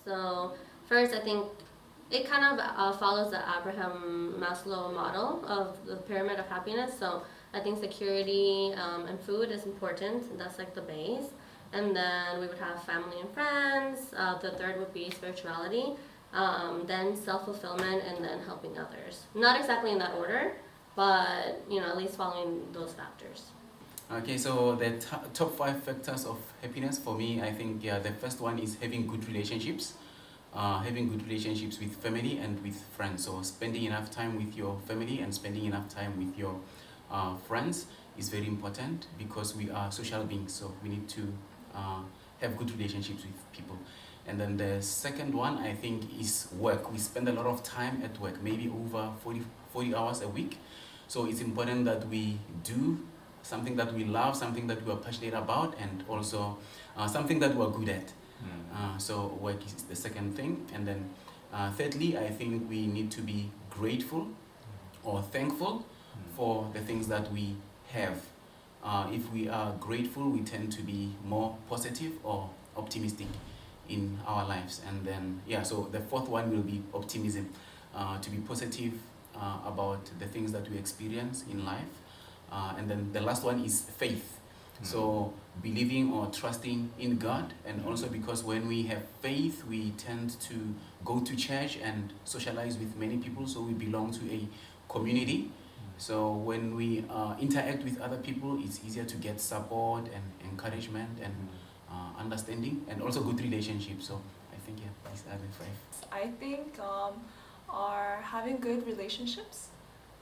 So first, I think it kind of follows the Abraham Maslow model of the pyramid of happiness. So I think security and food is important. That's like the base. And then we would have family and friends. The third would be spirituality. Then self-fulfillment, and then helping others. Not exactly in that order, but at least following those factors. Okay, so the top 5 factors of happiness for me, I think, the first one is having good relationships. Having good relationships with family and with friends. So spending enough time with your family and spending enough time with your friends is very important, because we are social beings, so we need to have good relationships with people. And then the second one, I think, is work. We spend a lot of time at work, maybe over 40 hours a week. So it's important that we do something that we love, something that we are passionate about, and also something that we are good at. So work is the second thing. And then thirdly, I think we need to be grateful or thankful for the things that we have. If we are grateful, we tend to be more positive or optimistic in our lives. And then, so the fourth one will be optimism, to be positive about the things that we experience in life. And then the last one is faith. So believing or trusting in God, and also because when we have faith, we tend to go to church and socialize with many people, so we belong to a community. So when we interact with other people, it's easier to get support and encouragement and understanding, and also good relationships. So I think these are the 5. I think are having good relationships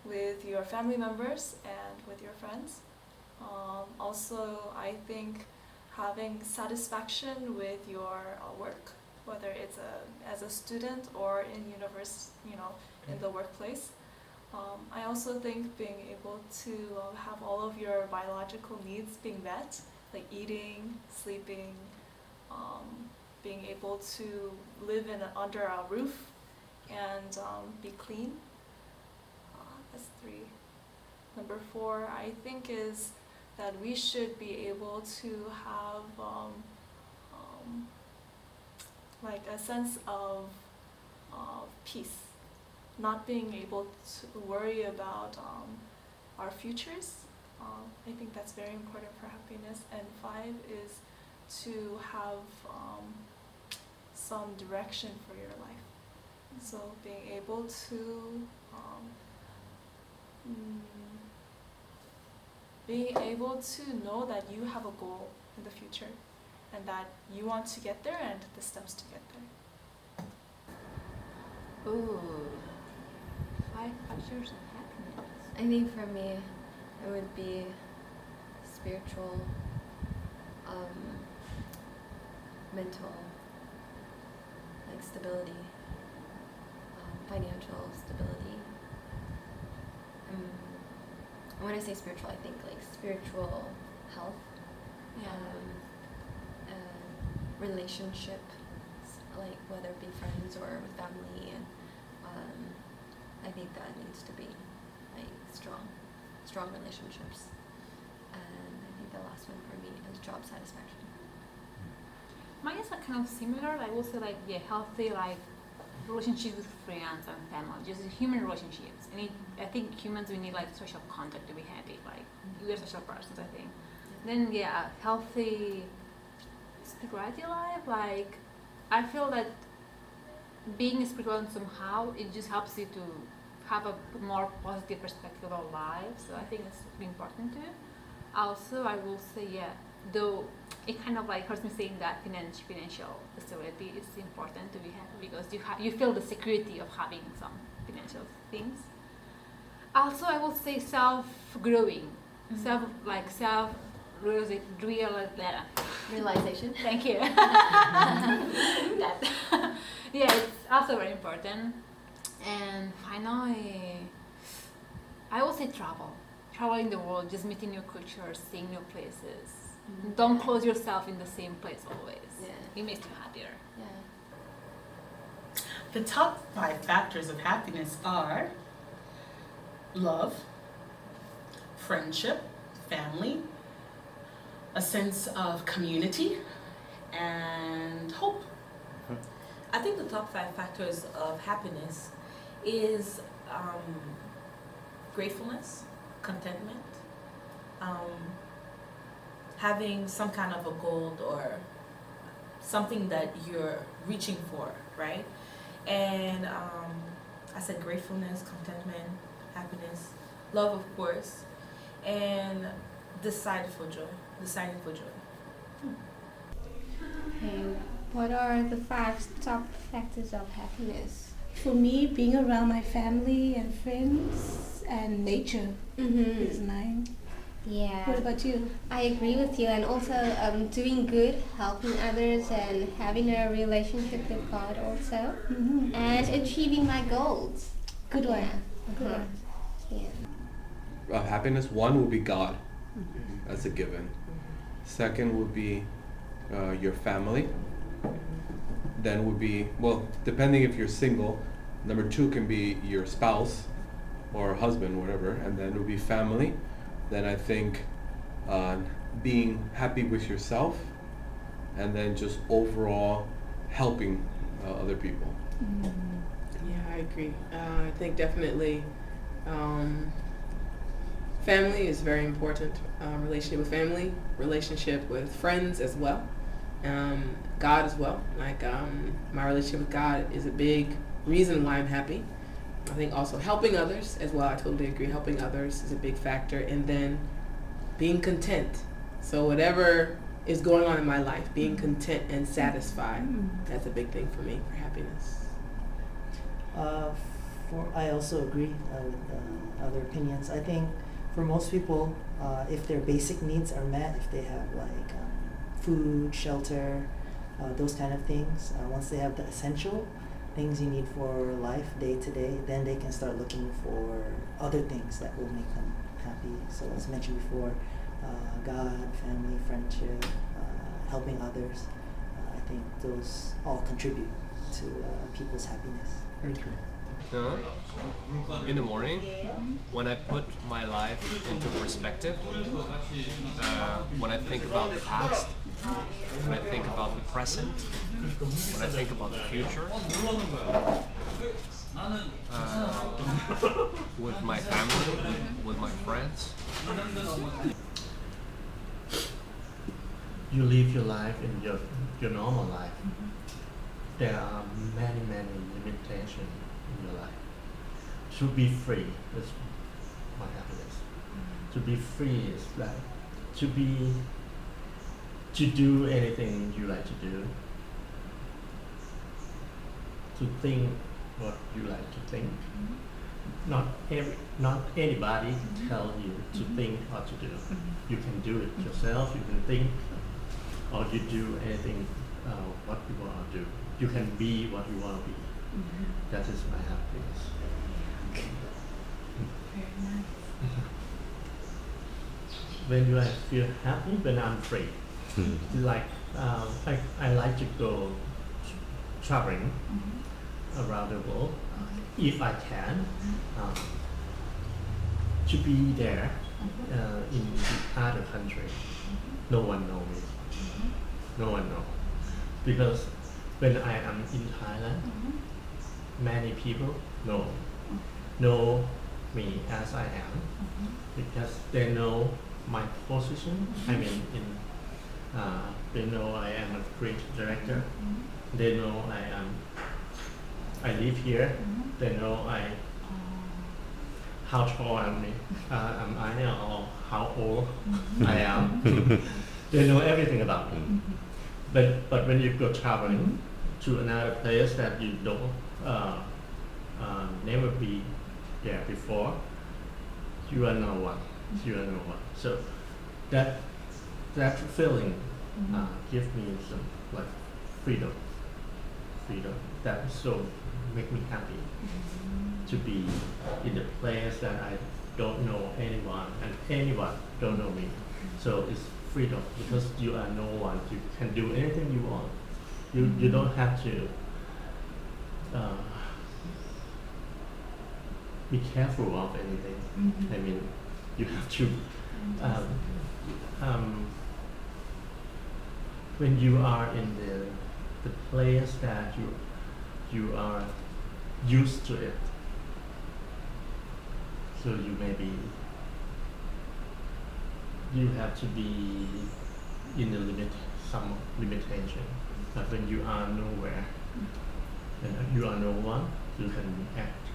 with your family members and with your friends. Also, I think having satisfaction with your work, whether it's as a student or in university, in the workplace. I also think being able to have all of your biological needs being met, like eating, sleeping, being able to live under a roof and be clean. That's 3. Number 4, I think, is that we should be able to have like a sense of peace, not being able to worry about our futures. I think that's very important for happiness. And 5 is to have some direction for your life. So being able to know that you have a goal in the future and that you want to get there and the steps to get there. Ooh, 5 factors of happiness. I think for me, it would be spiritual, mental, like stability, financial stability. When I say spiritual, I think like spiritual health, relationship, like whether it be friends or with family, and I think that needs to be like strong relationships. And I think the last one for me is job satisfaction. Mine is kind of similar. I will say healthy relationships with friends and family, just human relationships. I think humans, we need social contact to be happy. We're social persons, I think. Then healthy spirituality life. I feel that being spiritual somehow, it just helps you to have a more positive perspective of life. So I think it's important too. Also, I will say though it kind of hurts me saying that financial stability is important to be happy, because you feel the security of having some financial things. Also, I will say self-growing, Realization. Thank you. It's also very important. And finally, I will say traveling the world, just meeting new cultures, seeing new places. Don't close yourself in the same place always. It makes you happier. The top 5 factors of happiness are love, friendship, family, a sense of community, and hope. I think the top 5 factors of happiness is gratefulness, contentment, having some kind of a goal or something that you're reaching for, right? And I said gratefulness, contentment, happiness, love, of course, and deciding for joy. And what are the 5 top factors of happiness? For me, being around my family and friends and nature is 9. Yeah. What about you? I agree with you, and also doing good, helping others, and having a relationship with God also, and achieving my goals. Good one. Yeah. Good one. Yeah. Happiness, 1 will be God. That's a given. 2nd would be your family. Then would be, well, depending if you're single, number 2 can be your spouse or husband, whatever, and then it would be family. Then I think being happy with yourself, and then just overall helping other people. Yeah, I agree. I think definitely family is very important. Relationship with family, relationship with friends as well. God as well. Like my relationship with God is a big reason why I'm happy. I think also helping others as well. I totally agree. Helping others is a big factor. And then being content. So whatever is going on in my life, being content and satisfied, that's a big thing for me, for happiness. I also agree with other opinions. I think for most people, if their basic needs are met, if they have like food, shelter, those kind of things, once they have the essential things you need for life day to day, then they can start looking for other things that will make them happy. So as mentioned before, God, family, friendship, helping others, I think those all contribute to people's happiness. Very true. In the morning, when I put my life into perspective, when I think about the past, when I think about the present, when I think about the future, with my family, with my friends. You live your life in your normal life. There are many limitations in your life. To be free is my happiness. To be free is like to do anything you like to do. To think what you like to think. Not anybody tell you to think or to do. You can do it yourself. You can think, or you do anything what you want to do. You can be what you want to be. That is my happiness. Very nice. When do I feel happy? When I'm free. Like I like to go traveling around the world, if I can, to be there in the other country. No one knows me. No one knows. Because when I am in Thailand, many people know me as I am, because they know my position. I mean, they know I am a great director. They know I live here. They know how tall am I or how old I am. They know everything about me. But when you go traveling to another place that you don't never be there before, you are no one. You are no one. So that feeling gives me some like freedom. That so make me happy to be in a place that I don't know anyone and anyone don't know me. So it's freedom because you are no one. You can do anything you want. You don't have to be careful of anything. I mean, you have to when you are in the place that you are used to it. So you maybe you have to be in the limit, some limitation. But when you are nowhere, and you are no one, you can act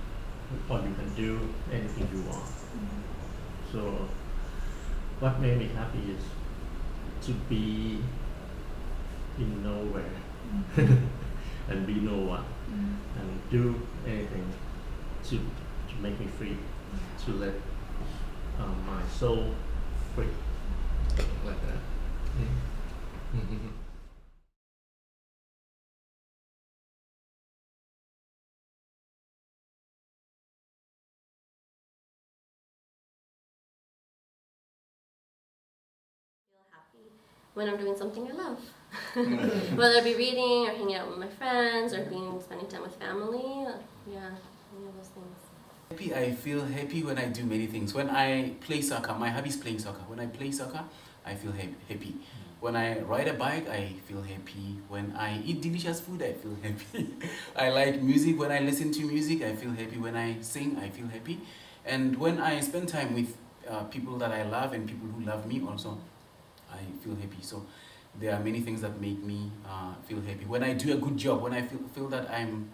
or you can do anything you want. So what made me happy is to be in nowhere and be no one and do anything to make me free, to let my soul free, like that. Feel happy when I'm doing something I love. Whether it be reading or hanging out with my friends or spending time with family. Yeah, any of those things. Happy, I feel happy when I do many things. When I play soccer, my hobby is playing soccer. When I play soccer, I feel happy. When I ride a bike, I feel happy. When I eat delicious food, I feel happy. I like music. When I listen to music, I feel happy. When I sing, I feel happy. And when I spend time with people that I love and people who love me also, I feel happy. So there are many things that make me feel happy. When I do a good job, when I feel that I'm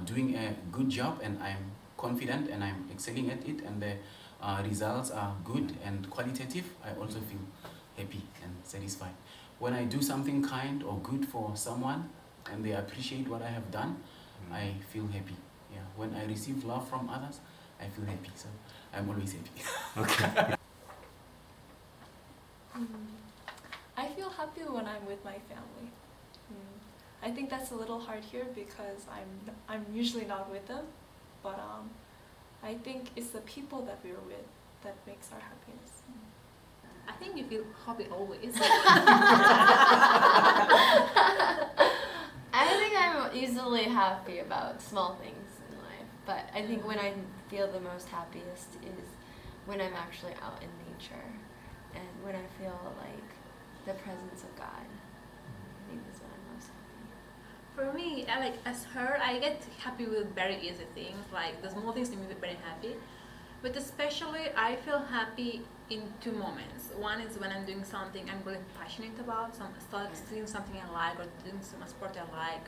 doing a good job and I'm confident and I'm excelling at it and the results are good and qualitative, I also feel happy and satisfied. When I do something kind or good for someone and they appreciate what I have done, I feel happy. Yeah. When I receive love from others, I feel happy. So I'm always happy. Okay. I feel happy when I'm with my family. I think that's a little hard here because I'm usually not with them, but I think it's the people that we're with that makes our happiness. I think you feel happy always. I think I'm easily happy about small things in life, but I think when I feel the most happiest is when I'm actually out in nature and when I feel like the presence of God. I think that's when I'm most happy. For me, as her, I get happy with very easy things, like the small things make me very happy. But especially, I feel happy in two moments. One is when I'm doing something I'm really passionate about, doing something I like or doing some sport I like.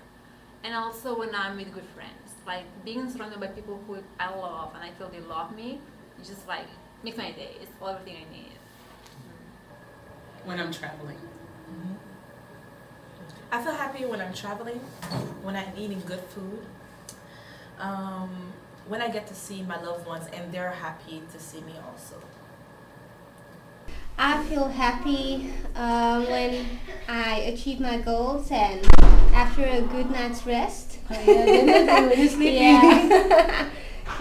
And also when I'm with good friends, like being surrounded by people who I love and I feel they love me, it just like makes my day. It's everything I need. When I'm traveling. I feel happy when I'm traveling, when I'm eating good food, when I get to see my loved ones and they're happy to see me also. I feel happy when I achieve my goals and after a good night's rest. Oh yeah, definitely when you're sleeping. Yeah.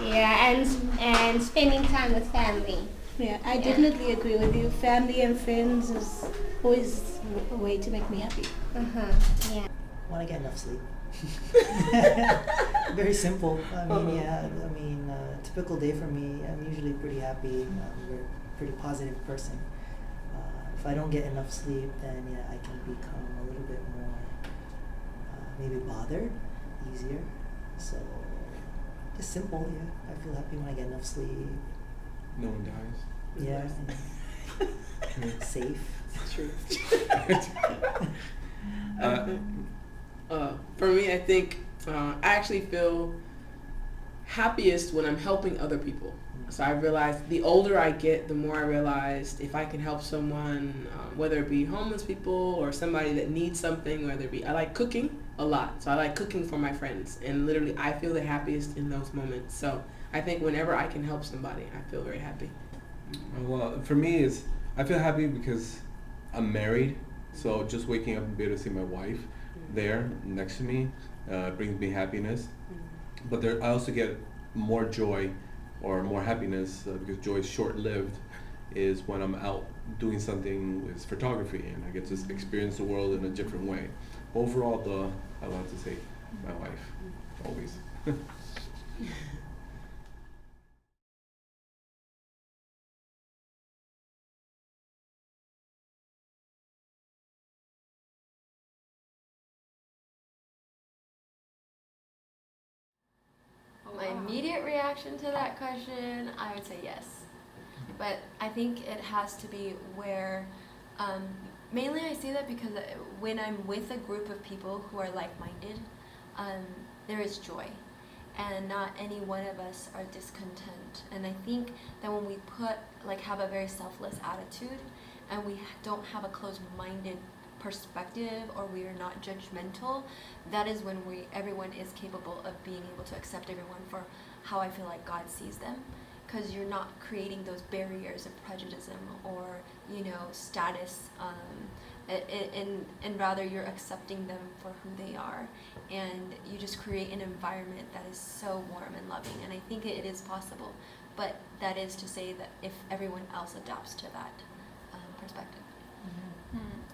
Yeah, and spending time with family. Yeah, I definitely agree with you. Family and friends is always a way to make me happy. Yeah. When I get enough sleep. Very simple. Typical day for me. I'm usually pretty happy. I'm a very pretty positive person. If I don't get enough sleep, then I can become a little bit more maybe bothered, easier. So just simple. Yeah, I feel happy when I get enough sleep. No one dies. Yeah. Safe. True. For me, I think I actually feel happiest when I'm helping other people. So I realized the older I get, the more I realized if I can help someone, whether it be homeless people or somebody that needs something, whether it be, I like cooking a lot. So I like cooking for my friends, and literally I feel the happiest in those moments. So I think whenever I can help somebody, I feel very happy. Well, for me, I feel happy because I'm married. So just waking up and be able to see my wife there next to me brings me happiness. But I also get more joy or more happiness because joy is short-lived is when I'm out doing something with photography and I get to experience the world in a different way. Overall, though, I like to say my wife, always. immediate reaction to that question, I would say yes. But I think it has to be where, mainly I say that because when I'm with a group of people who are like-minded, there is joy. And not any one of us are discontent. And I think that when we have a very selfless attitude, and we don't have a closed-minded perspective, or we are not judgmental, that is when everyone is capable of being able to accept everyone for how I feel like God sees them, because you're not creating those barriers of prejudice or status, and rather you're accepting them for who they are, and you just create an environment that is so warm and loving. And I think it is possible, but that is to say that if everyone else adapts to that perspective.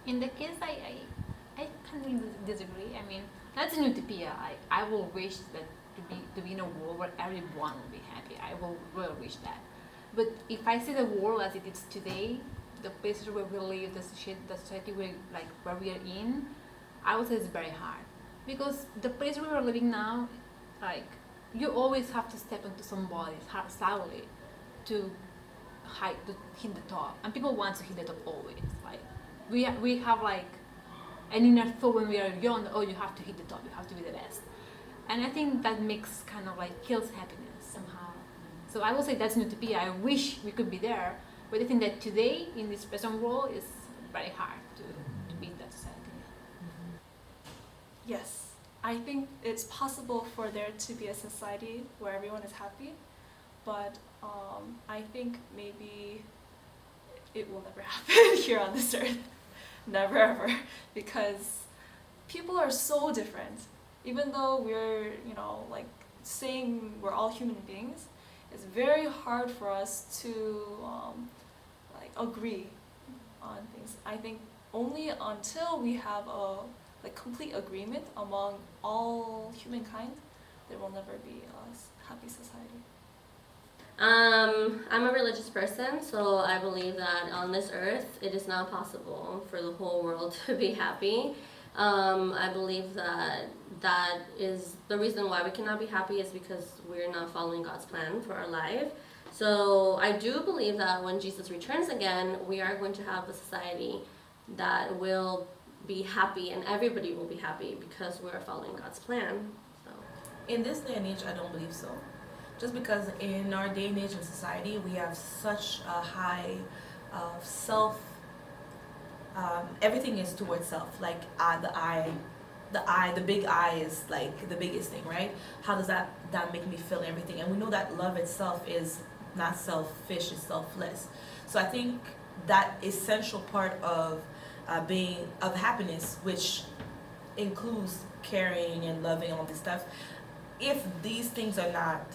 In the case, I kind of disagree. I mean, that's an utopia. I will wish that to be in a world where everyone will be happy. I will really wish that. But if I see the world as it is today, the places where we live, the society where we are in, I would say it's very hard. Because the place we are living now, you always have to step into somebody's heart sadly to hit the top, and people want to hit the top always. We have an inner thought when we are young. Oh, you have to hit the top. You have to be the best, and I think that makes kind of kills happiness somehow. So I will say that's an utopia. I wish we could be there, but I think that today in this present world is very hard to be in that society. Yes, I think it's possible for there to be a society where everyone is happy, but I think maybe it will never happen here on this earth. Never ever. Because people are so different. Even though we're, saying we're all human beings, it's very hard for us to agree on things. I think only until we have a complete agreement among all humankind, there will never be a happy society. I'm a religious person, so I believe that on this earth it is not possible for the whole world to be happy. I believe that is the reason why we cannot be happy is because we're not following God's plan for our life. So I do believe that when Jesus returns again, we are going to have a society that will be happy, and everybody will be happy because we're following God's plan. So. In this day and age, I don't believe so. Just because in our day and age in society, we have such a high self, everything is towards self. The big I is the biggest thing, right? How does that make me feel and everything? And we know that love itself is not selfish, it's selfless. So I think that essential part of happiness, which includes caring and loving, all this stuff, if these things are not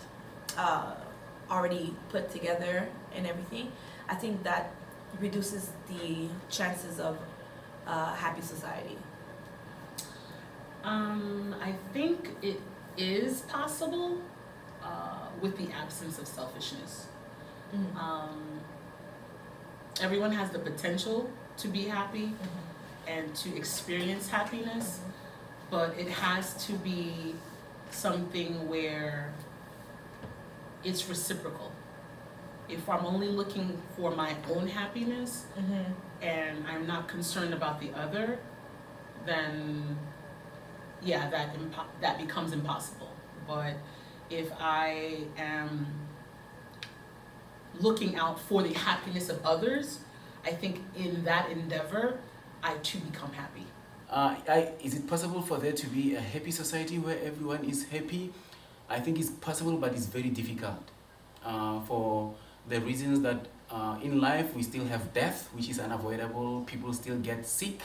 already put together and everything, I think that reduces the chances of happy society. I think it is possible with the absence of selfishness. Everyone has the potential to be happy and to experience happiness, but it has to be something where it's reciprocal. If I'm only looking for my own happiness and I'm not concerned about the other, then yeah, that becomes impossible. But if I am looking out for the happiness of others, I think in that endeavor, I too become happy. Is it possible for there to be a happy society where everyone is happy? I think it's possible, but it's very difficult for the reasons that in life we still have death, which is unavoidable. People still get sick.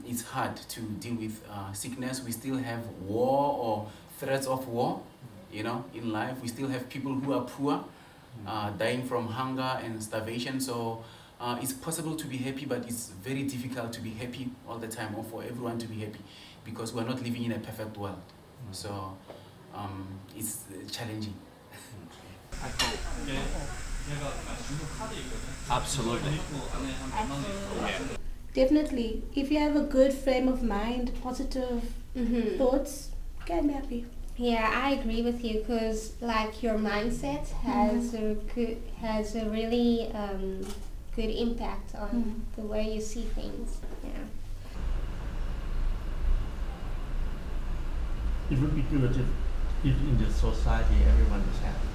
It's hard to deal with sickness. We still have war or threats of war. In life we still have people who are poor, dying from hunger and starvation. So it's possible to be happy, but it's very difficult to be happy all the time, or for everyone to be happy, because we're not living in a perfect world. So it's challenging. I hope. Absolutely. Yeah. Definitely. If you have a good frame of mind, positive thoughts, you can be happy. Yeah, I agree with you because like your mindset has a really good impact on the way you see things. Yeah. It would be good if in the society everyone is happy.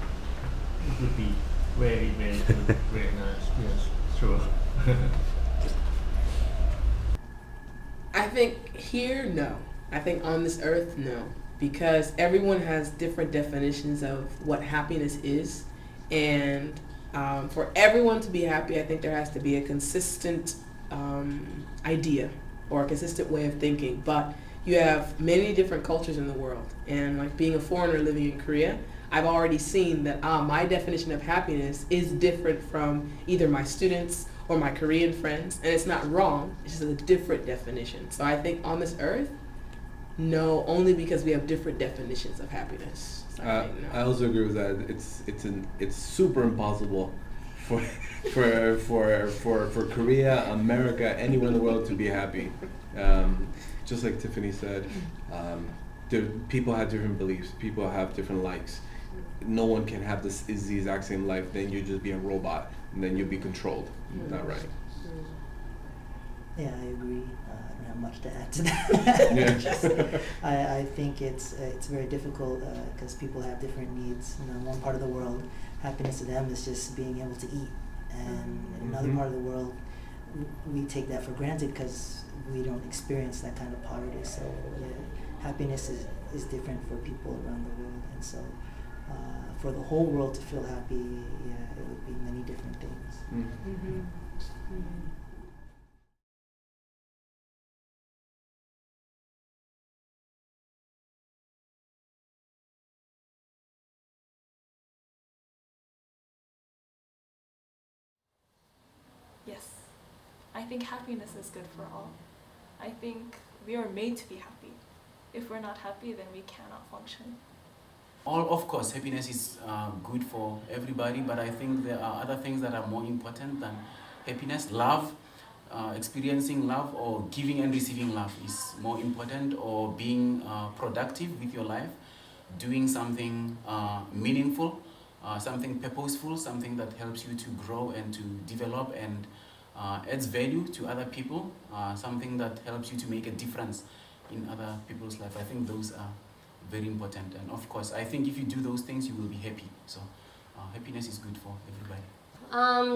It would be very, very good, very nice. Yes, sure. I think here, no. I think on this earth, no. Because everyone has different definitions of what happiness is. And for everyone to be happy, I think there has to be a consistent idea or a consistent way of thinking. But you have many different cultures in the world. And like being a foreigner living in Korea, I've already seen that my definition of happiness is different from either my students or my Korean friends. And it's not wrong, it's just a different definition. So I think on this earth, no, only because we have different definitions of happiness. So I think no. I also agree with that. It's super impossible for Korea, America, anywhere in the world to be happy. Just like Tiffany said, people have different beliefs. People have different likes. No one can have the exact same life. Then you just be a robot, and then you'll be controlled. Not right. Yeah, I agree. I don't have much to add to that. Yeah. I think it's very difficult because people have different needs. You know, in one part of the world, happiness to them is just being able to eat, and in another part of the world, we take that for granted because we don't experience that kind of poverty. So yeah, happiness is different for people around the world, and so for the whole world to feel happy, yeah, it would be many different things. Yes, I think happiness is good for all. I think we are made to be happy. If we're not happy, then we cannot function. Of course, happiness is good for everybody, but I think there are other things that are more important than happiness. Love, experiencing love or giving and receiving love is more important, or being productive with your life, doing something meaningful, something purposeful, something that helps you to grow and to develop and adds value to other people, something that helps you to make a difference in other people's life. I think those are very important, and of course I think if you do those things you will be happy. So happiness is good for everybody.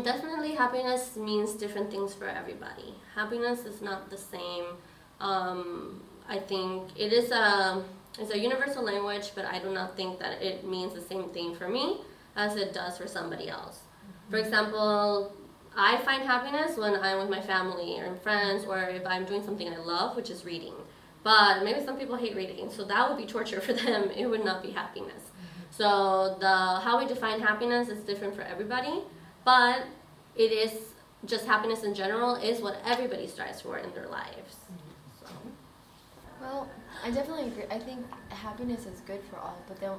Definitely happiness means different things for everybody. Happiness is not the same. I think it's a universal language, but I do not think that it means the same thing for me as it does for somebody else. For example, I find happiness when I'm with my family or friends, or if I'm doing something I love, which is reading. But maybe some people hate reading, so that would be torture for them. It would not be happiness. So how we define happiness is different for everybody, but it is just happiness in general is what everybody strives for in their lives. So. Well, I definitely agree. I think happiness is good for all, but then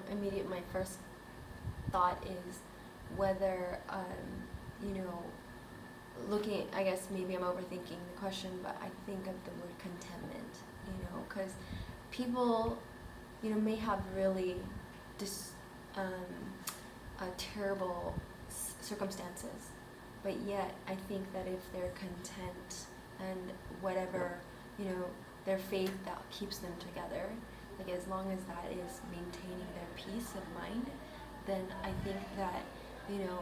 my first thought is whether, looking, I guess maybe I'm overthinking the question, but I think of the word contentment, because people, may have really terrible circumstances, but yet I think that if they're content and whatever, their faith that keeps them together, like as long as that is maintaining their peace of mind, then I think that,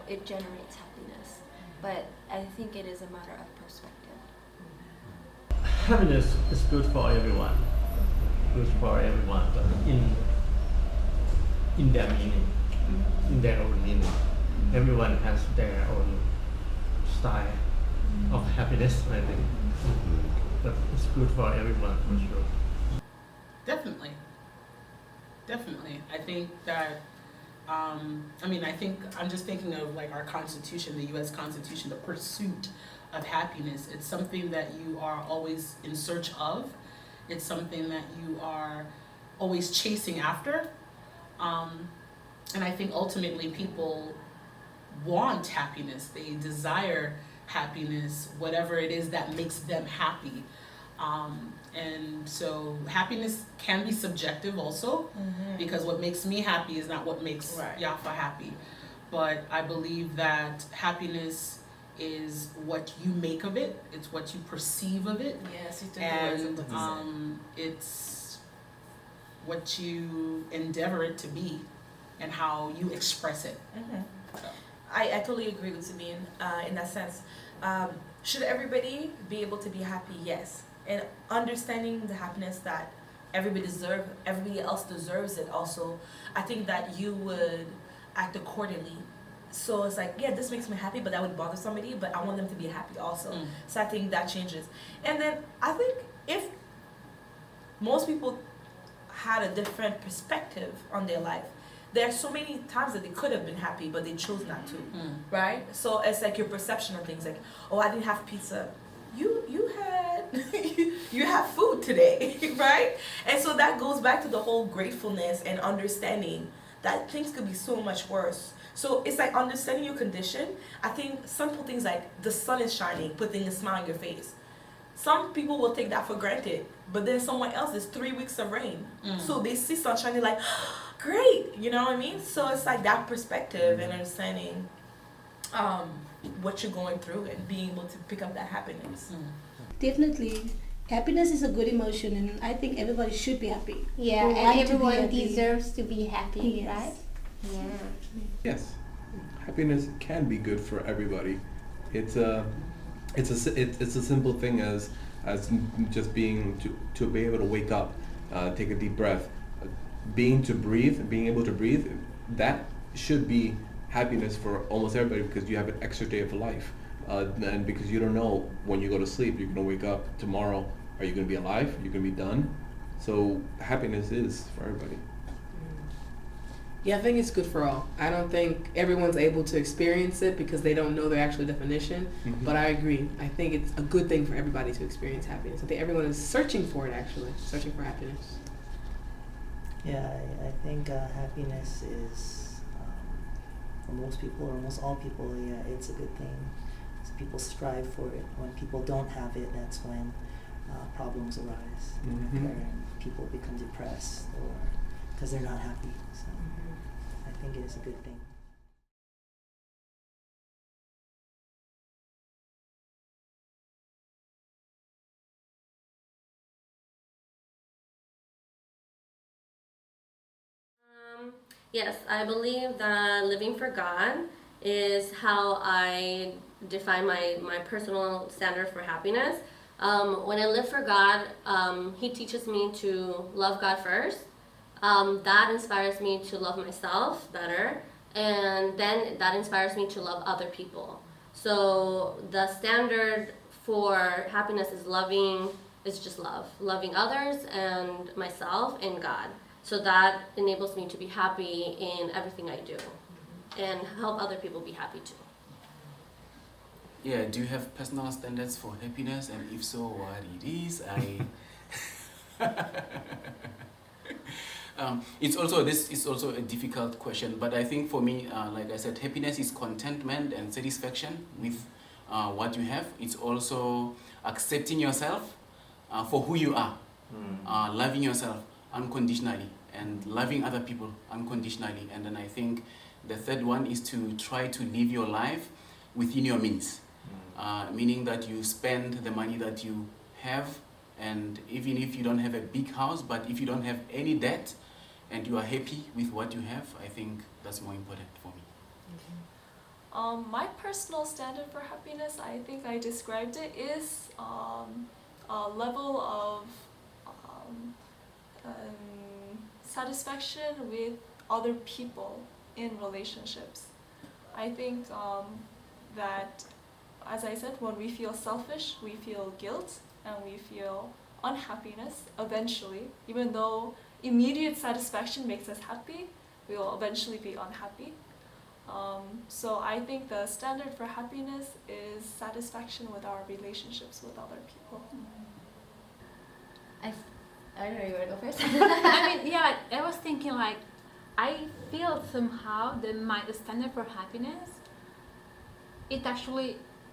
it generates happiness. But I think it is a matter of perspective. Happiness is good for everyone. Good for everyone, but in their meaning, in their own meaning. Everyone has their own style of happiness, I think. But it's good for everyone for sure. Definitely. I think that, I think I'm just thinking of like our Constitution, the U.S. Constitution, the pursuit of happiness. It's something that you are always in search of. It's something that you are always chasing after. And I think ultimately people want happiness. They desire happiness, whatever it is that makes them happy. And so happiness can be subjective also, because what makes me happy is not what makes Right. Yafa happy. But I believe that happiness is what you make of it, it's what you perceive of it, Yes, you took the words of and what you said. it's what you endeavor it to be and how you express it. So. I totally agree with Sabine in that sense. Should everybody be able to be happy? Yes. And understanding the happiness that everybody else deserves it also, I think that you would act accordingly. So it's like, yeah, this makes me happy, but that would bother somebody, but I want them to be happy also. So I think that changes. And then I think if most people had a different perspective on their life, there are so many times that they could have been happy, but they chose not to, right? So it's like your perception of things, like, oh, I didn't have pizza. You had you have food today, right? And so that goes back to the whole gratefulness and understanding that things could be so much worse. So it's like understanding your condition. I think simple things like the sun is shining, putting a smile on your face. Some people will take that for granted, but then someone else is 3 weeks of rain. So they see sun shining like, great, you know what I mean? So it's like that perspective and understanding what you're going through and being able to pick up that happiness. Definitely. Happiness is a good emotion, and I think everybody should be happy. Yeah, Or and want to be everyone happy. deserves to be happy, Yes. right? Yeah. Yes, happiness can be good for everybody. It's a simple thing as just being to be able to wake up, take a deep breath, being able to breathe. That should be happiness for almost everybody, because you have an extra day of life, and because you don't know when you go to sleep, you're gonna wake up tomorrow. Are you gonna be alive? Are you gonna be done? So happiness is for everybody. Yeah, I think it's good for all. I don't think everyone's able to experience it because they don't know their actual definition, but I agree. I think it's a good thing for everybody to experience happiness. I think everyone is searching for it, actually, searching for happiness. Yeah, I think happiness is, for most people, or almost all people, yeah, it's a good thing. So people strive for it. When people don't have it, that's when problems arise, where people become depressed or because they're not happy. So I think it is a good thing. Yes, I believe that living for God is how I define my personal standard for happiness. When I live for God, He teaches me to love God first. That inspires me to love myself better, and then that inspires me to love other people. So the standard for happiness is just loving others and myself and God. So that enables me to be happy in everything I do and help other people be happy too. Yeah, do you have personal standards for happiness? And if so, what it is? It's also a difficult question, but I think for me, like I said, happiness is contentment and satisfaction with what you have. It's also accepting yourself for who you are, loving yourself unconditionally and loving other people unconditionally. And then I think the third one is to try to live your life within your means, meaning that you spend the money that you have, and even if you don't have a big house, but if you don't have any debt and you are happy with what you have, I think that's more important for me. My personal standard for happiness, I think I described it, is a level of satisfaction with other people in relationships. I think that, as I said, when we feel selfish, we feel guilt and we feel unhappiness eventually. Even though immediate satisfaction makes us happy, we will eventually be unhappy. So I think the standard for happiness is satisfaction with our relationships with other people. I don't know, you want to go first? I mean, yeah, I was thinking like, I feel somehow that the standard for happiness, it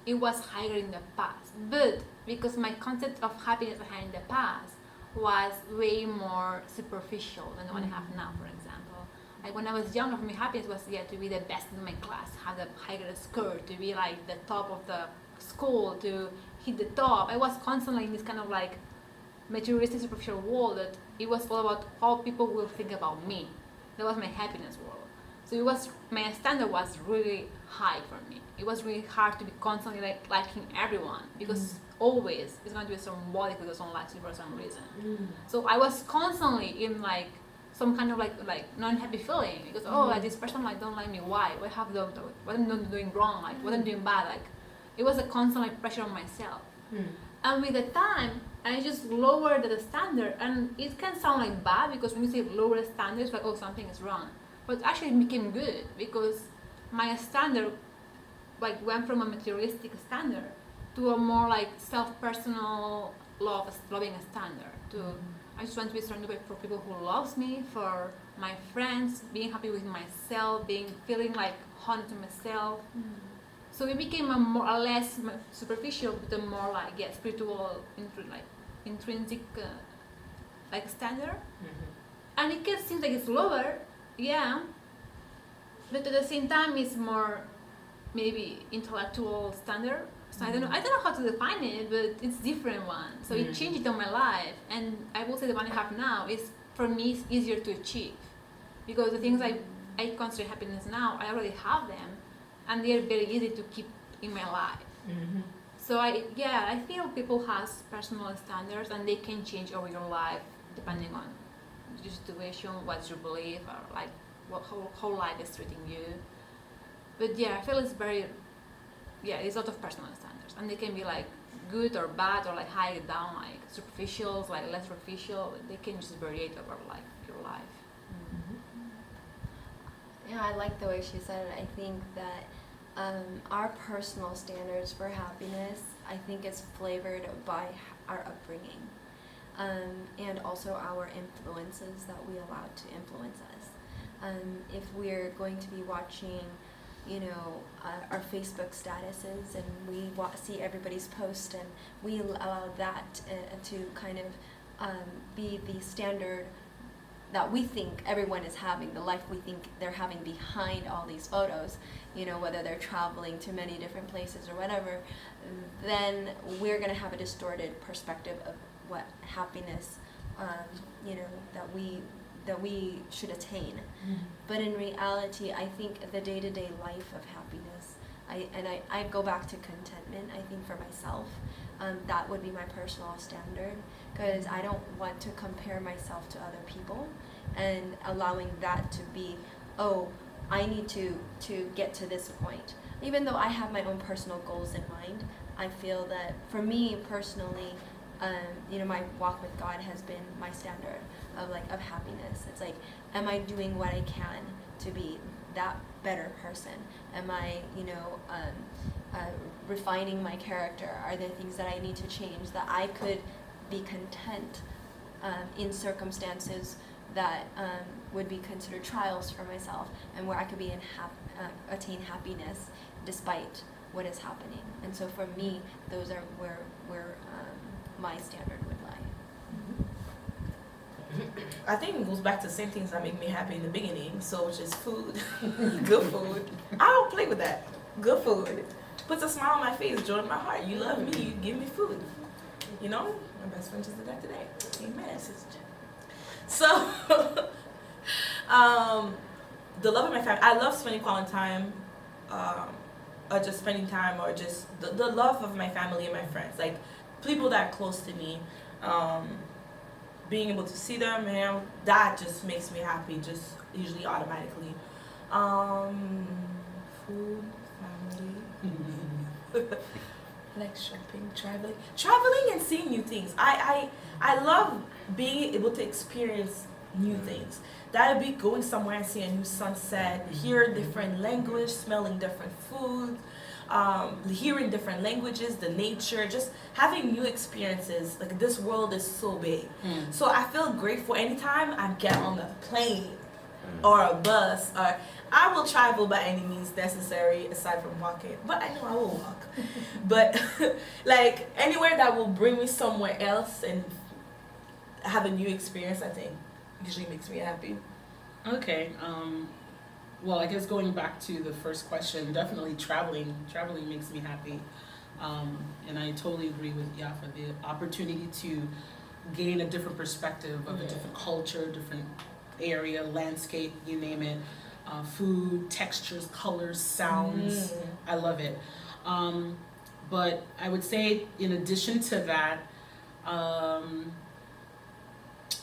it was higher in the past. But because my concept of happiness I had in the past was way more superficial than the one I have now, for example. Like when I was younger, for me, happiness was to be the best in my class, have the higher score, to be like the top of the school, to hit the top. I was constantly in this kind of like materialistic, superficial world that it was all about how people will think about me. That was my happiness world. So it was, my standard was really high for me. It was really hard to be constantly like liking everyone, because always it's going to be symbolic because someone likes you for some reason. So I was constantly in like some kind of like non-happy feeling because like this person like don't like me. Why? What have done? What am I doing wrong? Like what am I doing bad? Like it was a constant like pressure on myself. And with the time, I just lowered the standard, and it can sound like bad because when you say lower the standards, like something is wrong, but actually it became good because my standard like went from a materialistic standard to a more like self-personal loving standard. I just want to be surrounded for people who loves me, for my friends, being happy with myself, feeling like home to myself. So it became a less superficial, but a more like spiritual, intrinsic like standard. And it can seem like it's lower, but at the same time it's more maybe intellectual standard. So I don't know how to define it, but it's different one. So it changed on my life, and I will say the one I have now is for me it's easier to achieve, because the things I consider happiness now, I already have them, and they are very easy to keep in my life. So I feel people has personal standards, and they can change over your life depending on your situation, what you believe, or like how life is treating you. But I feel it's very it's a lot of personal standards, and they can be like good or bad, or like high or down, like superficial, like less superficial. They can just vary over like your life. Yeah, I like the way she said it. I think that our personal standards for happiness, I think it's flavored by our upbringing, and also our influences that we allow to influence us. If we're going to be watching our Facebook statuses, and we see everybody's post, and we allow that to kind of be the standard that we think everyone is having, the life we think they're having behind all these photos, whether they're traveling to many different places or whatever, then we're going to have a distorted perspective of what happiness, that we should attain. But in reality, I think the day-to-day life of happiness, I go back to contentment. I think for myself, that would be my personal standard, because I don't want to compare myself to other people and allowing that to be, I need to get to this point. Even though I have my own personal goals in mind, I feel that for me personally, my walk with God has been my standard of happiness. It's like, am I doing what I can to be that better person? Am I, refining my character? Are there things that I need to change that I could be content in circumstances that would be considered trials for myself, and where I could be attain happiness despite what is happening? And so for me, those are where my standard would lie. I think it goes back to the same things that make me happy in the beginning, so which is food. Good food. I don't play with that. Good food puts a smile on my face, joy in my heart. You love me, you give me food. My best friend just did that today. Amen, sister. So, the love of my family. I love spending quality time, or just spending time, or just the love of my family and my friends, like people that are close to me. Being able to see them, man, that just makes me happy, just usually automatically. Food, family, like shopping, traveling and seeing new things. I love being able to experience new things. That would be going somewhere and seeing a new sunset, hear a different language, smelling different food, hearing different languages, the nature, just having new experiences. Like, this world is so big. So I feel grateful anytime I get on the plane. or a bus, or I will travel by any means necessary aside from walking, but I know I will walk. But like anywhere that will bring me somewhere else and have a new experience, I think usually makes me happy. Okay. Well, I guess going back to the first question, definitely traveling. Traveling makes me happy. And I totally agree with Yafa. The opportunity to gain a different perspective of a different culture, different area, landscape, you name it. Food, textures, colors, sounds. I love it. But I would say in addition to that,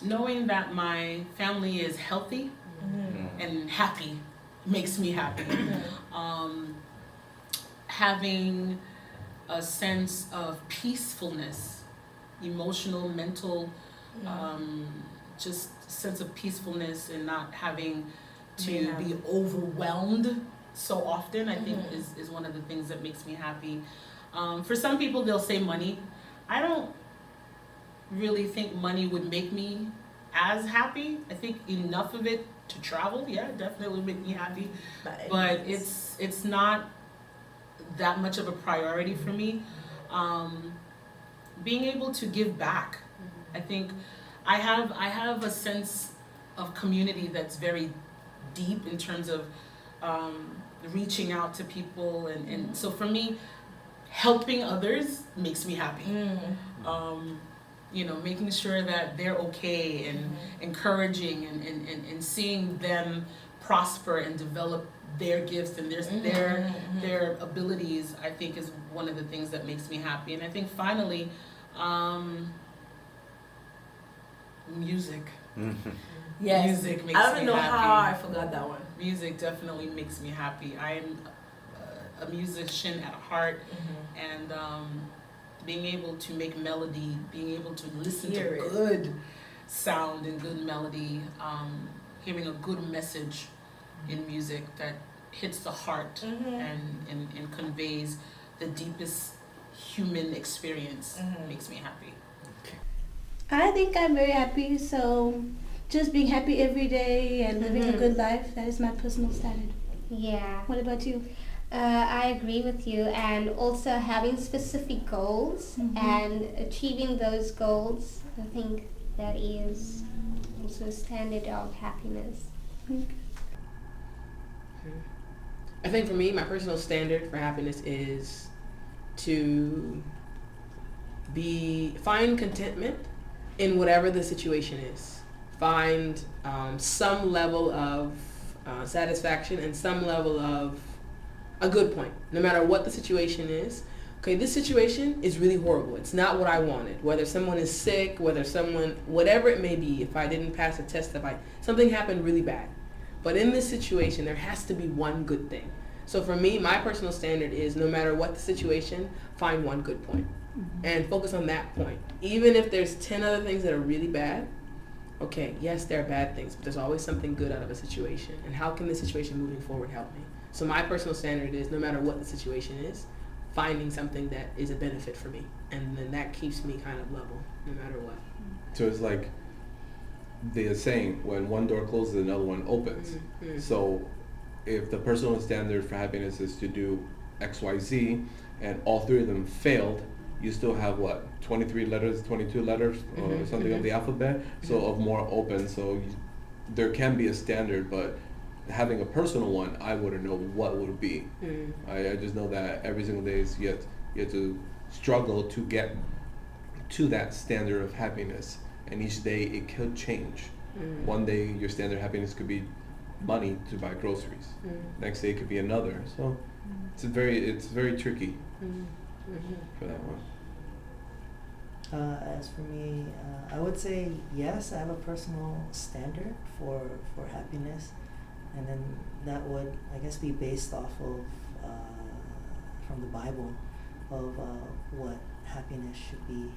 knowing that my family is healthy and happy makes me happy. Having a sense of peacefulness, emotional, mental, just sense of peacefulness and not having to be overwhelmed so often, I think is one of the things that makes me happy. For some people, they'll say money. I don't really think money would make me as happy. I think enough of it to travel, yeah, definitely would make me happy. But it's not that much of a priority for me. Being able to give back. I think I have a sense of community that's very deep in terms of reaching out to people, and so for me, helping others makes me happy. Making sure that they're okay and encouraging and seeing them prosper and develop their gifts and their abilities, I think is one of the things that makes me happy. And I think finally, music. Yes. Music makes I don't me know happy. how I forgot that one. Music definitely makes me happy. I am a musician at heart, and being able to make melody, being able to listen to good sound and good melody, hearing a good message in music that hits the heart and conveys the deepest human experience makes me happy. I think I'm very happy, so just being happy every day and living a good life, that is my personal standard. Yeah. What about you? I agree with you, and also having specific goals and achieving those goals, I think that is also a standard of happiness. I think for me, my personal standard for happiness is to find contentment in whatever the situation is. Find some level of satisfaction and some level of a good point, no matter what the situation is. Okay, this situation is really horrible. It's not what I wanted. Whether someone is sick, whatever it may be, if I didn't pass a test, something happened really bad. But in this situation, there has to be one good thing. So for me, my personal standard is no matter what the situation, find one good point and focus on that point. Even if there's 10 other things that are really bad, okay, yes, there are bad things, but there's always something good out of a situation. And how can this situation moving forward help me? So my personal standard is no matter what the situation is, finding something that is a benefit for me. And then that keeps me kind of level no matter what. So it's like they're saying, when one door closes, another one opens. So if the personal standard for happiness is to do X, Y, Z, and all three of them failed, you still have what, 23 letters, 22 letters, or something of the alphabet, so of more open. So there can be a standard, but having a personal one, I wouldn't know what would be. I just know that every single day is you have to struggle to get to that standard of happiness, and each day it could change. One day your standard of happiness could be money to buy groceries. Next day it could be another. So it's very tricky for that one. As for me, I would say yes, I have a personal standard for happiness, and then that would, I guess, be based off of from the Bible of what happiness should be.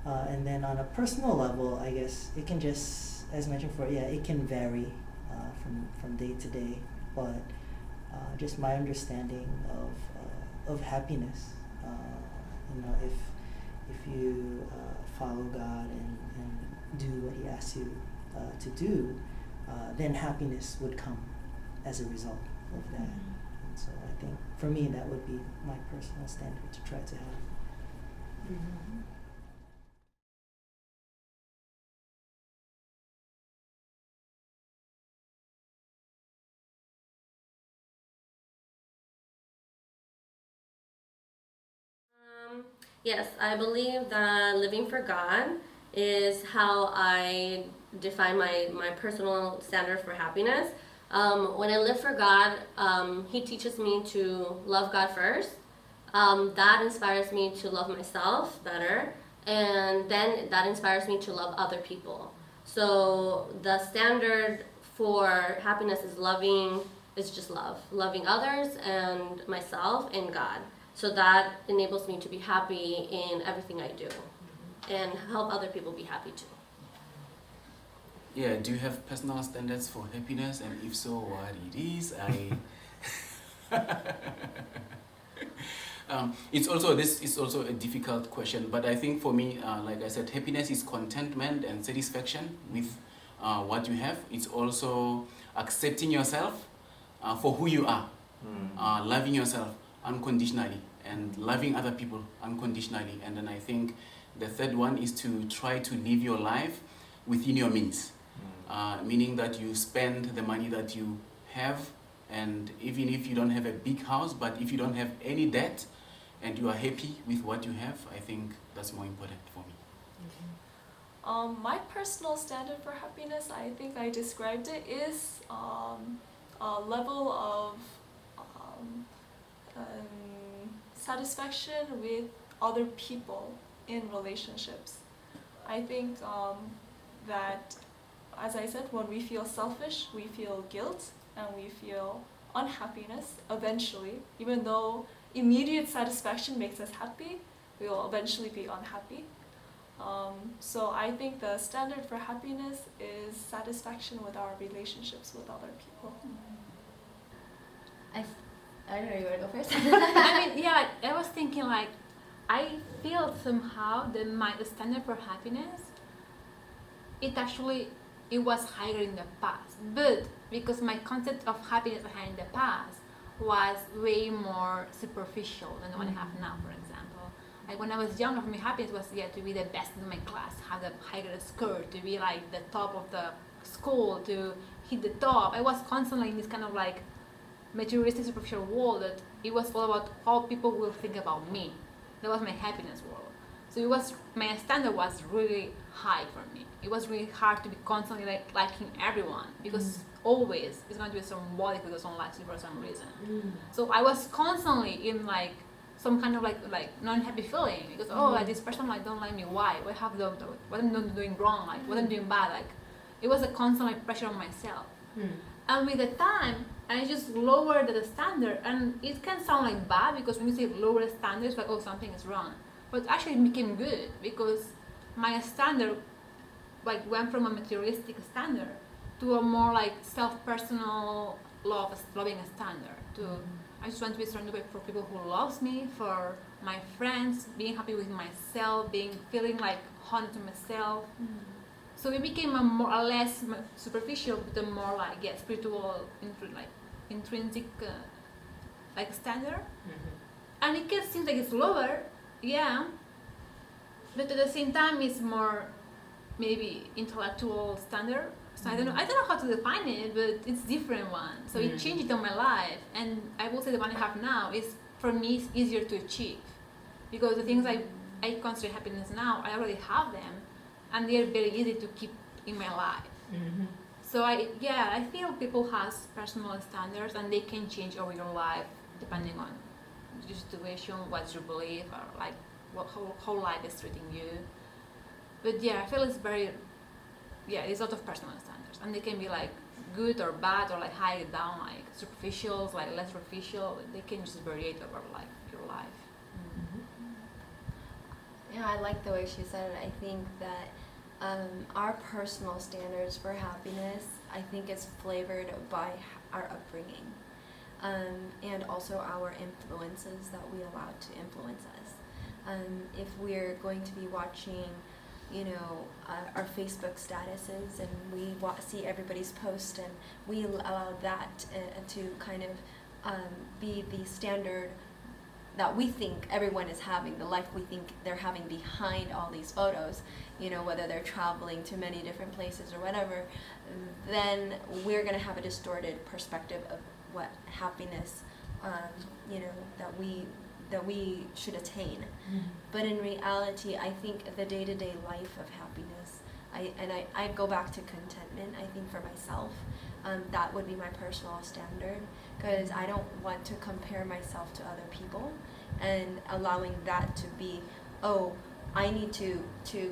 And then on a personal level, I guess it can just, as mentioned before, it can vary from day to day, but just my understanding of happiness, if you follow God and do what He asks you to do, then happiness would come as a result of that. And so I think for me that would be my personal standard to try to have. Yes, I believe that living for God is how I define my personal standard for happiness. When I live for God, He teaches me to love God first. That inspires me to love myself better, and then that inspires me to love other people. So the standard for happiness is just loving others and myself and God. So that enables me to be happy in everything I do and help other people be happy too. Yeah, do you have personal standards for happiness? And if so, what it is? This is also a difficult question, but I think for me, like I said, happiness is contentment and satisfaction with what you have. It's also accepting yourself for who you are, loving yourself unconditionally and loving other people unconditionally. And then I think the third one is to try to live your life within your means, meaning that you spend the money that you have, and even if you don't have a big house, but if you don't have any debt and you are happy with what you have, I think that's more important for me. My personal standard for happiness, I think I described it, is a level of satisfaction with other people in relationships. I think that, as I said, when we feel selfish, we feel guilt and we feel unhappiness eventually. Even though immediate satisfaction makes us happy, we will eventually be unhappy. So I think the standard for happiness is satisfaction with our relationships with other people. I don't know, you want to go first? I mean, yeah, I was thinking like, I feel somehow that the standard for happiness, it was higher in the past. But because my concept of happiness I had in the past was way more superficial than the one I have now, for example. Like when I was younger, for me, happiness was to be the best in my class, have the higher score, to be like the top of the school, to hit the top. I was constantly in this kind of like materialistic, superficial world that it was all about how people will think about me. That was my happiness world. So my standard was really high for me. It was really hard to be constantly liking everyone, because always it's going to be somebody who doesn't like you for some reason. So I was constantly in like some kind of like non-happy feeling, because like this person like don't like me. Why? What have done? What am I doing wrong? Like what am I doing bad? Like it was a constant like pressure on myself. And with the time, I just lowered the standard, and it can sound like bad because when you say lower the standard, it's like something is wrong. But actually it became good because my standard like went from a materialistic standard to a more like self-personal loving standard. I just want to be surrounded for people who loves me, for my friends, being happy with myself, feeling like honor to myself. So it became a less superficial, but a more like spiritual, intrinsic like standard. And it can seem like it's lower, but at the same time it's more maybe intellectual standard. So I don't know how to define it, but it's different one. So it changed on my life, and I will say the one I have now is for me it's easier to achieve, because the things I consider happiness now, I already have them, and they're very easy to keep in my life. So I feel people has personal standards, and they can change over your life depending on the situation, what you believe, or like how life is treating you. But I feel it's very there's a lot of personal standards, and they can be like good or bad, or like high or down, like superficial, like less superficial. They can just vary over like your life. I like the way she said it. I think that our personal standards for happiness, I think, is flavored by our upbringing, and also our influences that we allow to influence us. If we're going to be watching our Facebook statuses, and we see everybody's post, and we allow that to kind of be the standard that we think everyone is having, the life we think they're having behind all these photos, whether they're traveling to many different places or whatever, then we're going to have a distorted perspective of what happiness, that we should attain. But in reality, I think the day-to-day life of happiness, I go back to contentment. I think for myself, that would be my personal standard, because I don't want to compare myself to other people and allowing that to be, oh, I need to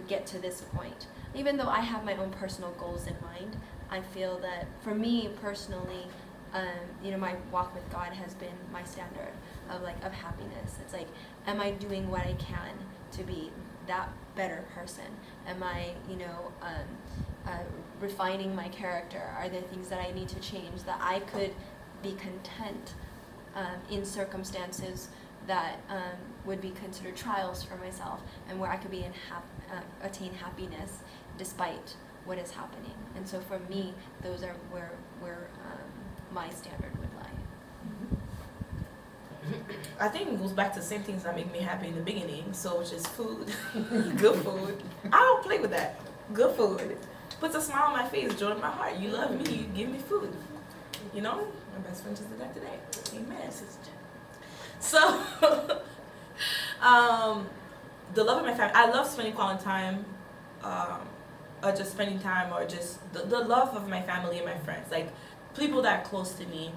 get to this point. Even though I have my own personal goals in mind, I feel that for me personally, my walk with God has been my standard of happiness. It's like, am I doing what I can to be that better person? Am I, refining my character? Are there things that I need to change that I could be content in circumstances that would be considered trials for myself, and where I could be attain happiness despite what is happening? And so for me, those are where my standard would lie. I think it goes back to the same things that make me happy in the beginning, so which is food, good food. I don't play with that. Good food puts a smile on my face, joy in my heart. You love me, you give me food. My best friend just did that today. Amen, sister. So, the love of my family. I love spending quality time, or just spending time, or just the love of my family and my friends, like people that are close to me.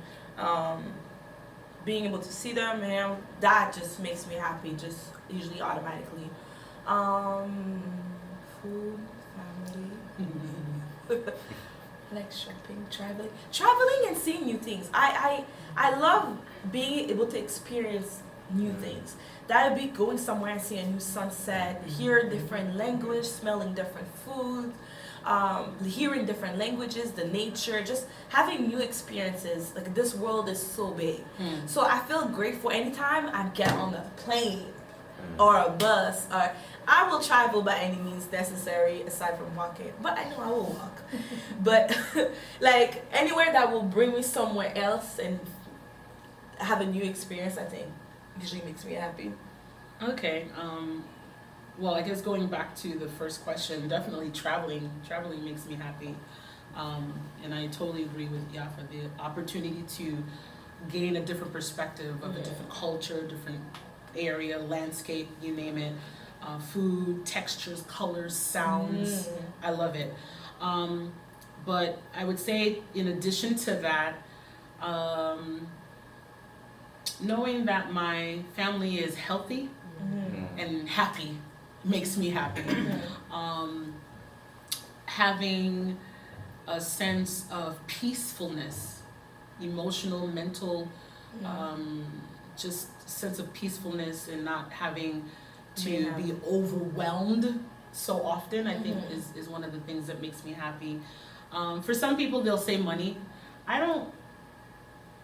Being able to see them, and that just makes me happy, just usually automatically. Food, family, like shopping, traveling and seeing new things. I love being able to experience new things. That would be going somewhere and seeing a new sunset, hear different language, smelling different food, hearing different languages, the nature, just having new experiences. Like, this world is so big. So I feel grateful anytime I get on a plane or a bus, or I will travel by any means necessary aside from walking, but I know I will walk. But like anywhere that will bring me somewhere else and have a new experience, I think usually makes me happy. Okay. Well, I guess going back to the first question, definitely traveling makes me happy. And I totally agree with Yafa, the opportunity to gain a different perspective of a different culture, different area, landscape, you name it. Food, textures, colors, sounds. I love it. But I would say, in addition to that, knowing that my family is healthy and happy makes me happy. Having a sense of peacefulness, emotional, mental, just sense of peacefulness, and not having to be overwhelmed so often, I think is one of the things that makes me happy. For some people, they'll say money. I don't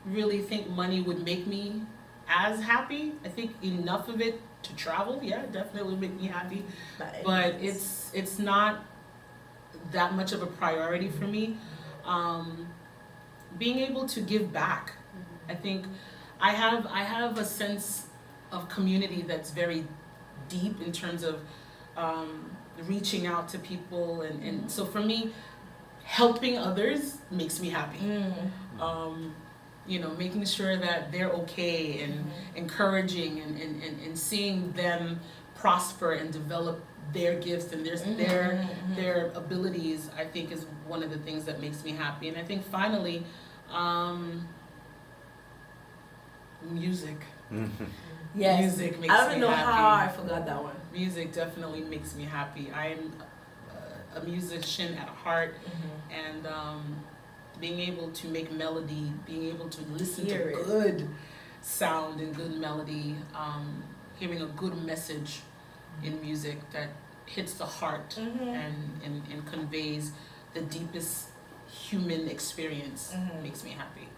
really think money would make me as happy. I think enough of it to travel, definitely would make me happy. But it's not that much of a priority for me. Being able to give back. I think I have a sense of community that's very deep in terms of reaching out to people, and so for me, helping others makes me happy. Making sure that they're okay, and encouraging and seeing them prosper and develop their gifts and their abilities, I think is one of the things that makes me happy. And I think finally, music. Yes. Music makes me happy. I don't even know how I forgot that one. Music definitely makes me happy. I'm a musician at heart, and being able to make melody, being able to listen to good sound and good melody, hearing a good message in music that hits the heart and conveys the deepest human experience makes me happy.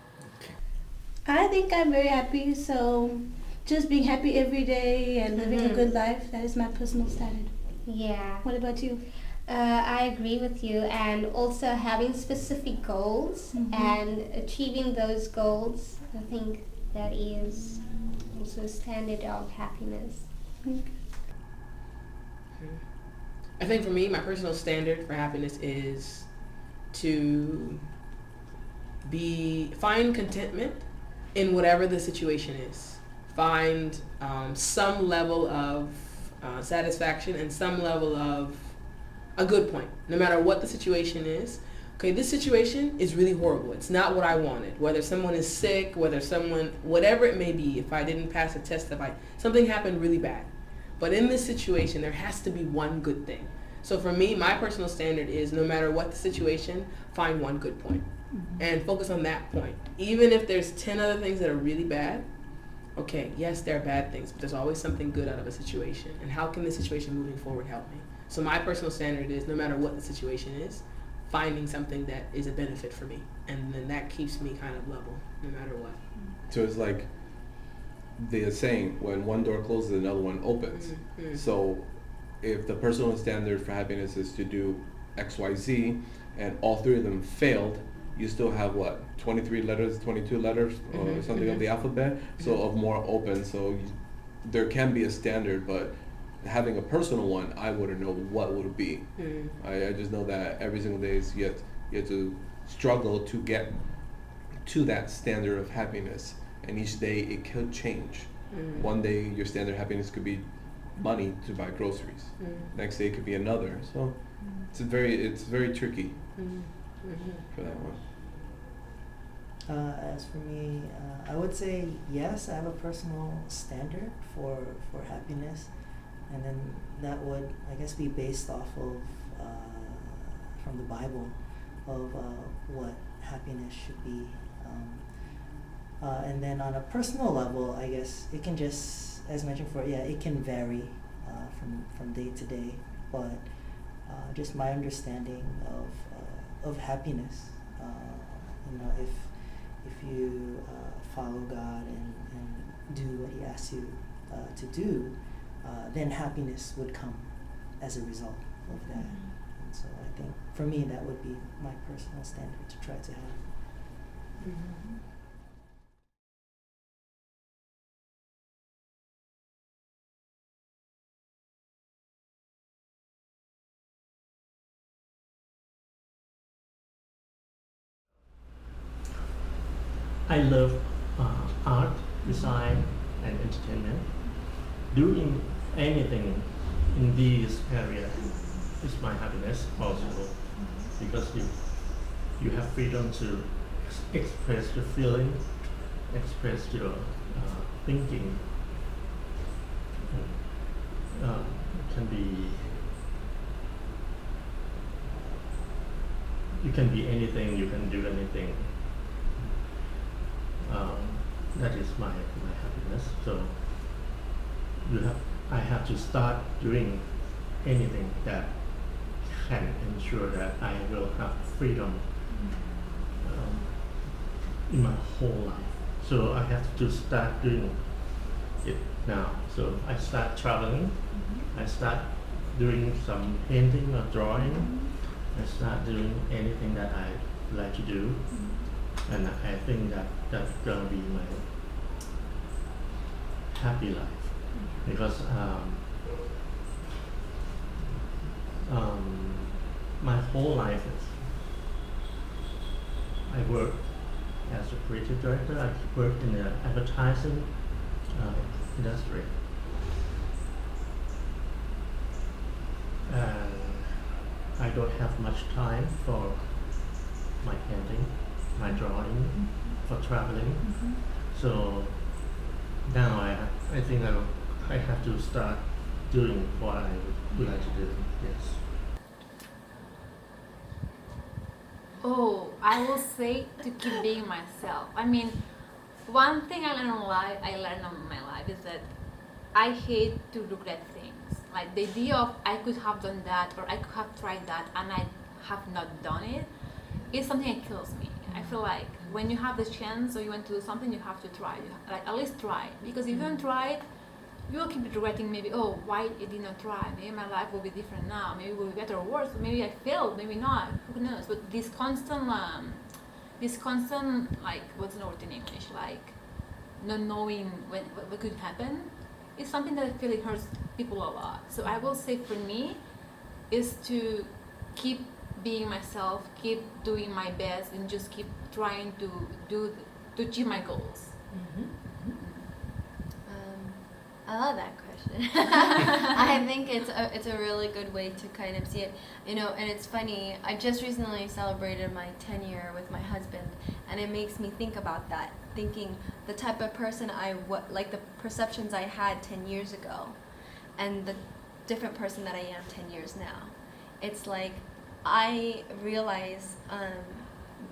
I think I'm very happy, so just being happy every day and living a good life, that is my personal standard. Yeah. What about you? I agree with you, and also having specific goals and achieving those goals, I think that is also a standard of happiness. I think for me, my personal standard for happiness is to find contentment in whatever the situation is. Find some level of satisfaction and some level of a good point, no matter what the situation is. Okay, this situation is really horrible. It's not what I wanted. Whether someone is sick, whatever it may be, if I didn't pass a test, something happened really bad. But in this situation, there has to be one good thing. So for me, my personal standard is no matter what the situation, find one good point and focus on that point. Even if there's 10 other things that are really bad, okay, yes, there are bad things, but there's always something good out of a situation. And how can the situation moving forward help me? So my personal standard is no matter what the situation is, finding something that is a benefit for me. And then that keeps me kind of level no matter what. So it's like the saying, when one door closes, another one opens. So if the personal standard for happiness is to do X, Y, Z, and all three of them failed, you still have what, 23 letters, 22 letters, or something of the alphabet, so of more open. So there can be a standard, but having a personal one, I wouldn't know what would it be. I just know that every single day is you have to struggle to get to that standard of happiness, and each day it could change. One day your standard of happiness could be money to buy groceries. Next day it could be another. So it's very tricky for that one. As for me, I would say yes, I have a personal standard for happiness, and then that would, I guess, be based off of from the Bible of what happiness should be. And then on a personal level, I guess it can just, as mentioned before, it can vary from day to day, but just my understanding of happiness, if you follow God and do what He asks you to do, then happiness would come as a result of that. And so I think for me that would be my personal standard to try to have. I love art, design, and entertainment. Doing anything in these areas is my happiness also, because you have freedom to express your feeling, express your thinking. You can be anything, you can do anything. That is my happiness. So I have to start doing anything that can ensure that I will have freedom in my whole life. So I have to start doing it now. So I start traveling. I start doing some painting or drawing. I start doing anything that I like to do. And I think that that's gonna be my happy life, because my whole life I work as a creative director. I work in the advertising industry, and I don't have much time for my painting, my drawing, for traveling. So now I think I have to start doing what I would like to do. Yes. Oh, I will say to keep being myself. I mean, one thing I learned in my life is that I hate to regret things. Like the idea of I could have done that or I could have tried that and I have not done it is something that kills me. I feel like when you have the chance or you want to do something, you have to try. Like at least try, because if you don't try it, you will keep regretting maybe, oh, why it did not try? Maybe my life will be different now. Maybe it will be better or worse. Maybe I failed. Maybe not. Who knows? But this constant, like, what's the word in English? Like, not knowing what could happen is something that I feel it hurts people a lot. So I will say for me is to keep being myself, keep doing my best, and just keep trying to achieve my goals. I love that question. I think it's a really good way to kind of see it, you know. And it's funny. I just recently celebrated my 10-year with my husband, and it makes me think about that. Thinking the type of person like the perceptions I had 10 years ago, and the different person that I am 10 years now. It's like I realize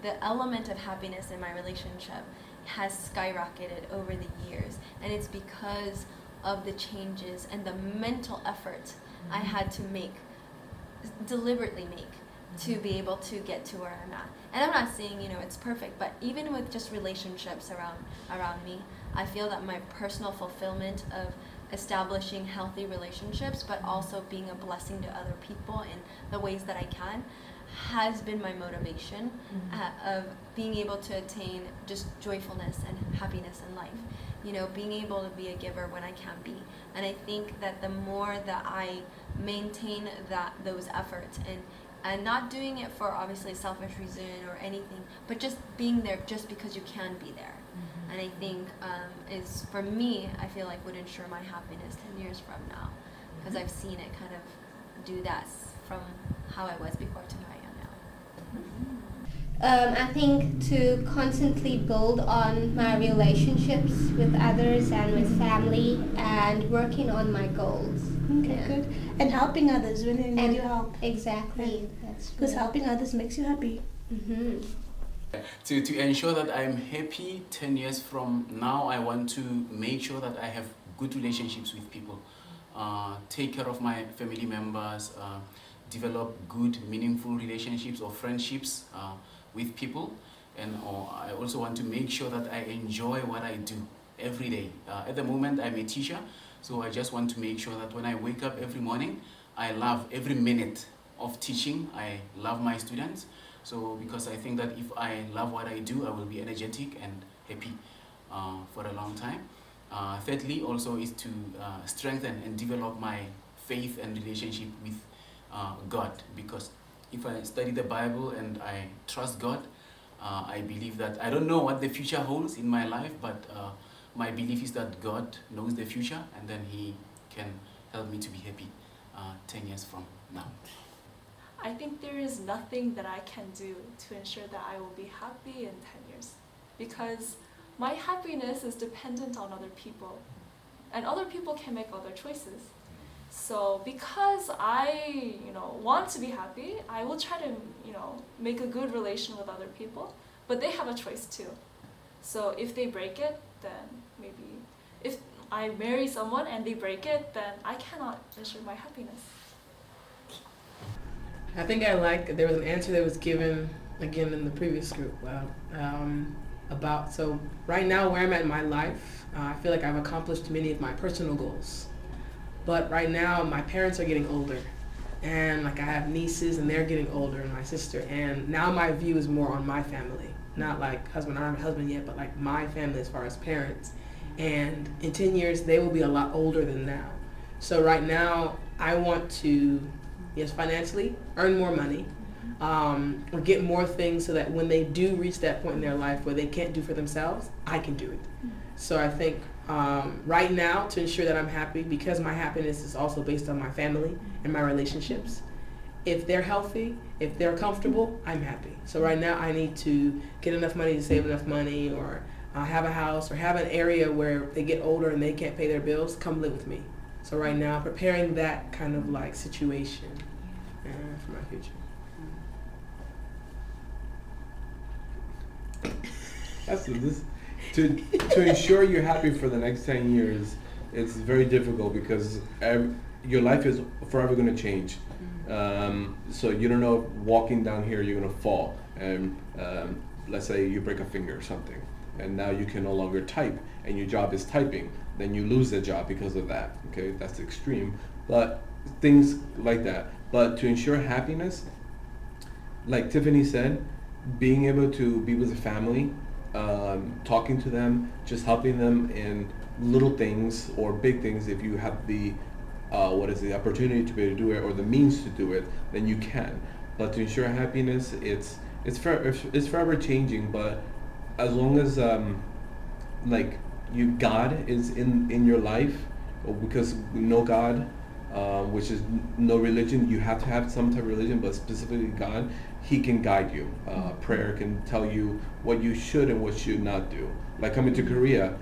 the element of happiness in my relationship has skyrocketed over the years, and it's because of the changes and the mental effort I had to deliberately make to be able to get to where I'm at. And I'm not saying, you know, it's perfect, but even with just relationships around me, I feel that my personal fulfillment of establishing healthy relationships, but also being a blessing to other people in the ways that I can, has been my motivation of being able to attain just joyfulness and happiness in life. You know, being able to be a giver when I can be. And I think that the more that I maintain those efforts and not doing it for obviously selfish reason or anything, but just being there just because you can be there. And I think is, for me, I feel like would ensure my happiness 10 years from now, because I've seen it kind of do that from how I was before to how I am now. I think to constantly build on my relationships with others and with family and working on my goals. Okay, good. And helping others when they need your help. Exactly. That's true. Because helping others makes you happy. To ensure that I'm happy 10 years from now, I want to make sure that I have good relationships with people, take care of my family members, develop good, meaningful relationships or friendships with people. And I also want to make sure that I enjoy what I do every day. At the moment, I'm a teacher, so I just want to make sure that when I wake up every morning, I love every minute of teaching. I love my students. So because I think that if I love what I do, I will be energetic and happy for a long time. Thirdly, also is to strengthen and develop my faith and relationship with God, because if I study the Bible and I trust God, I believe that I don't know what the future holds in my life, but my belief is that God knows the future, and then He can help me to be happy 10 years from now. I think there is nothing that I can do to ensure that I will be happy in 10 years, because my happiness is dependent on other people, and other people can make other choices. So because I, want to be happy, I will try to, make a good relation with other people, but they have a choice too. So if they break it, then maybe if I marry someone and they break it, then I cannot ensure my happiness. I think there was an answer that was given again in the previous group about, so right now where I'm at in my life, I feel like I've accomplished many of my personal goals. But right now my parents are getting older, and like I have nieces and they're getting older, and my sister, and now my view is more on my family, not like husband. I don't have a husband yet, but like my family as far as parents. And in 10 years they will be a lot older than now. So right now I want to, yes, financially earn more money, or get more things so that when they do reach that point in their life where they can't do for themselves, I can do it. So I think right now, to ensure that I'm happy, because my happiness is also based on my family and my relationships, if they're healthy, if they're comfortable, I'm happy. So right now I need to get enough money to save enough money, or have a house, or have an area where they get older and they can't pay their bills, come live with me. So right now, preparing that kind of like situation for my future. To ensure you're happy for the next 10 years, it's very difficult because your life is forever going to change. So you don't know if walking down here you're going to fall, and let's say you break a finger or something. and now you can no longer type, and your job is typing, then you lose the job because of that. Okay, that's extreme, but things like that. But to ensure happiness, like Tiffany said, being able to be with a family, talking to them, just helping them in little things or big things. If you have the the opportunity to be able to do it or the means to do it, then you can. But to ensure happiness, it's forever changing. But as long as God is in your life, because no God, which is no religion. You have to have some type of religion, but specifically God, He can guide you. Prayer can tell you what you should and what you should not do. Like coming to Korea,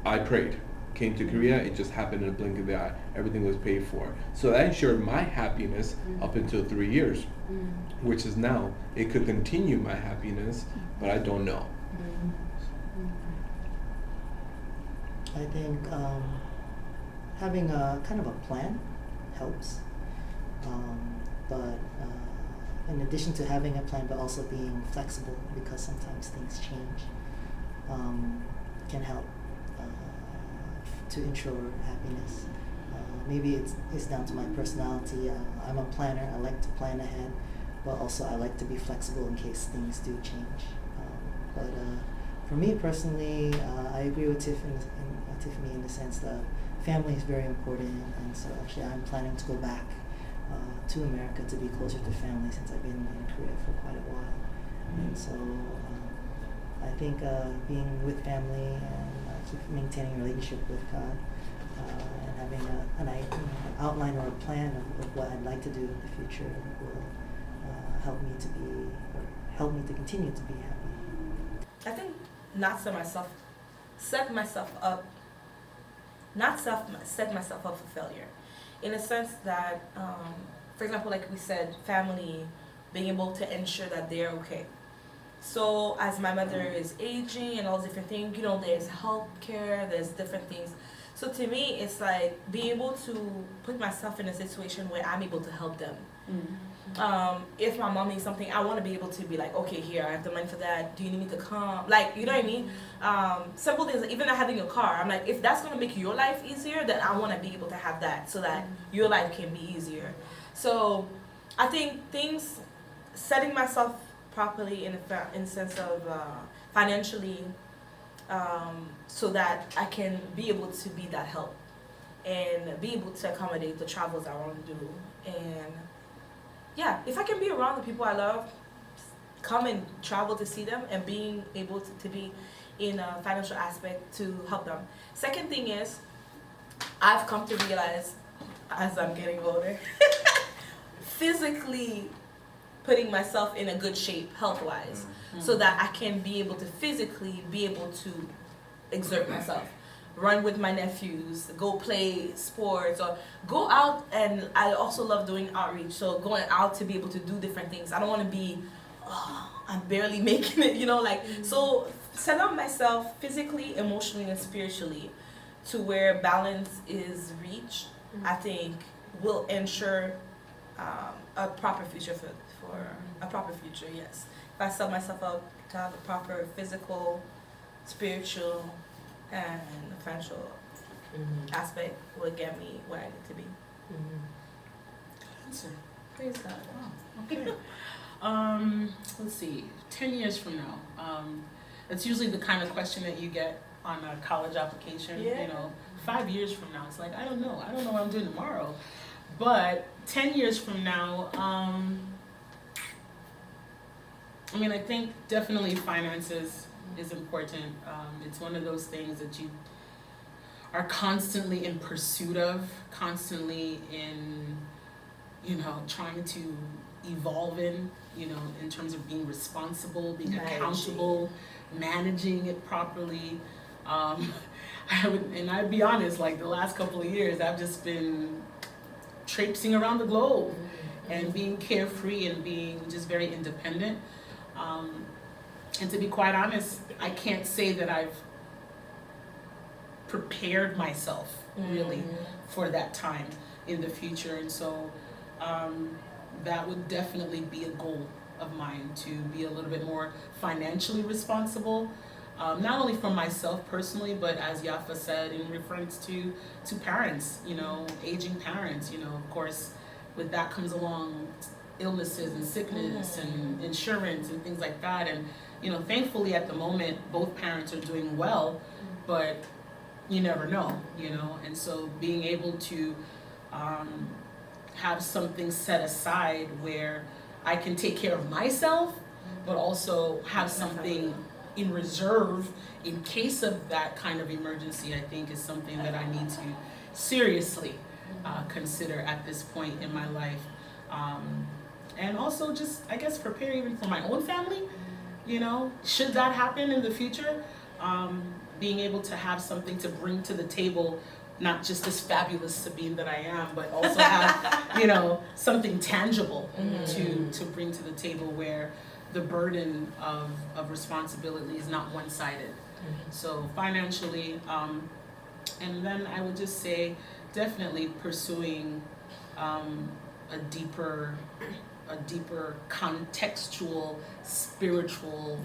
I prayed. Came to Korea, it just happened in a blink of the eye. Everything was paid for. So that ensured my happiness up until 3 years, which is now. It could continue my happiness, but I don't know. I think having a kind of a plan helps. But in addition to having a plan, but also being flexible, because sometimes things change, can help to ensure happiness. Maybe it's down to my personality. I'm a planner. I like to plan ahead, but also I like to be flexible in case things do change. But for me personally, I agree with Tiffany in the sense that family is very important, and so actually I'm planning to go back to America to be closer to family, since I've been in Korea for quite a while. And so I think being with family and keep maintaining a relationship with God, and having an outline or a plan of what I'd like to do in the future will help me to continue to be happy. I think not set myself up for failure, in a sense that, for example, like we said, family, being able to ensure that they're okay. So as my mother is aging and all these different things, there's health care, there's different things. So to me, it's like being able to put myself in a situation where I'm able to help them. If my mom needs something, I want to be able to be like, okay, here, I have the money for that. Do you need me to come? Like, you know what I mean? Simple things, even not having a car. I'm like, if that's going to make your life easier, then I want to be able to have that so that your life can be easier. So I think setting myself properly in the sense of financially, so that I can be able to be that help and be able to accommodate the travels I want to do. And yeah, if I can be around the people I love, come and travel to see them, and being able to be in a financial aspect to help them. Second thing is, I've come to realize as I'm getting older, physically putting myself in a good shape health-wise, so that I can be able to physically be able to exert myself. Run with my nephews, go play sports, or go out. And I also love doing outreach, so going out to be able to do different things. I don't want to be, I'm barely making it, so set up myself physically, emotionally, and spiritually to where balance is reached. I think will ensure a proper future for a proper future. Yes, if I set myself up to have a proper physical, spiritual, and financial aspect, will get me where I need to be. Answer. Praise God. Okay. Let's see. 10 years from now. That's usually the kind of question that you get on a college application. Yeah. 5 years from now, it's like, I don't know what I'm doing tomorrow. But 10 years from now, I think definitely finances is important. It's one of those things that you are constantly in pursuit of, constantly in, trying to evolve in terms of being responsible, being accountable, managing it properly. I'd be honest, like the last couple of years, I've just been traipsing around the globe and being carefree and being just very independent. And to be quite honest, I can't say that I've prepared myself really for that time in the future. And so that would definitely be a goal of mine, to be a little bit more financially responsible. not only for myself personally, but as Yafa said, in reference to parents, you know, aging parents, you know, of course, with that comes along illnesses and sickness and insurance and things like that. And, you know, thankfully at the moment, both parents are doing well, but you never know, you know, and so being able to have something set aside where I can take care of myself, but also have something in reserve in case of that kind of emergency, I think is something that I need to seriously consider at this point in my life. And also just, I guess, prepare even for my own family, you know, should that happen in the future, being able to have something to bring to the table, not just this fabulous Sabine that I am, but also have, you know, something tangible to bring to the table where the burden of responsibility is not one-sided. So financially, and then I would just say definitely pursuing a deeper contextual, spiritual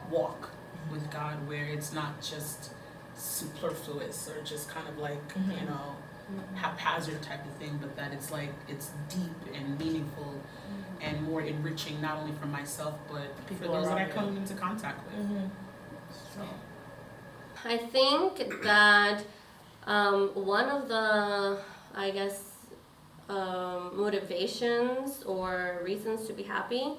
walk with God, where it's not just superfluous or just kind of like, you know, haphazard type of thing, but that it's like, it's deep and meaningful and more enriching, not only for myself, but for those that I come into contact with. So. I think that one of the, I guess, motivations or reasons to be happy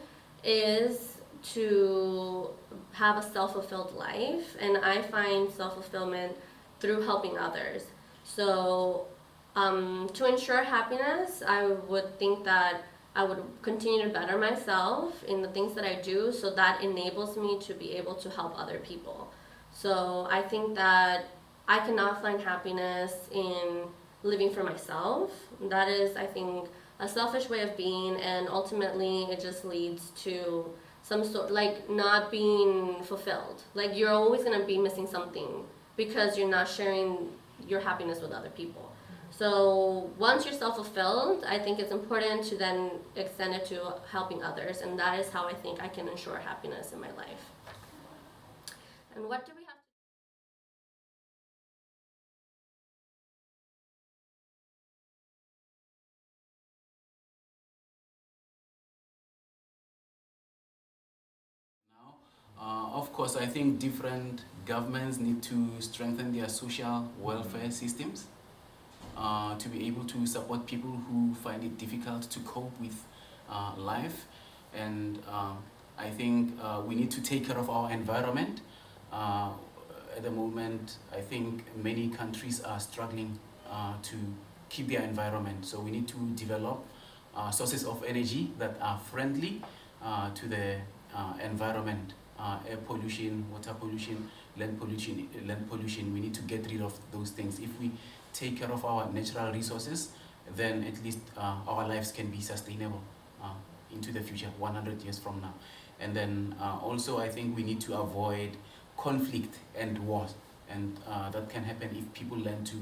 is to have a self-fulfilled life, and I find self-fulfillment through helping others. So to ensure happiness, I would think that I would continue to better myself in the things that I do, so that enables me to be able to help other people. So I think that I cannot find happiness in living for myself. That is, I think, a selfish way of being, and ultimately it just leads to some sort, like, not being fulfilled. Like, you're always going to be missing something because you're not sharing your happiness with other people. So once you're self-fulfilled, I think it's important to then extend it to helping others, and that is how I think I can ensure happiness in my life. And what do we have? Of course, I think different governments need to strengthen their social welfare systems to be able to support people who find it difficult to cope with life. And I think we need to take care of our environment. At the moment, I think many countries are struggling to keep their environment. So we need to develop sources of energy that are friendly to the environment. Air pollution, water pollution, land pollution. We need to get rid of those things. If we take care of our natural resources, then at least our lives can be sustainable into the future, 100 years from now. And then also I think we need to avoid conflict and wars. And that can happen if people learn to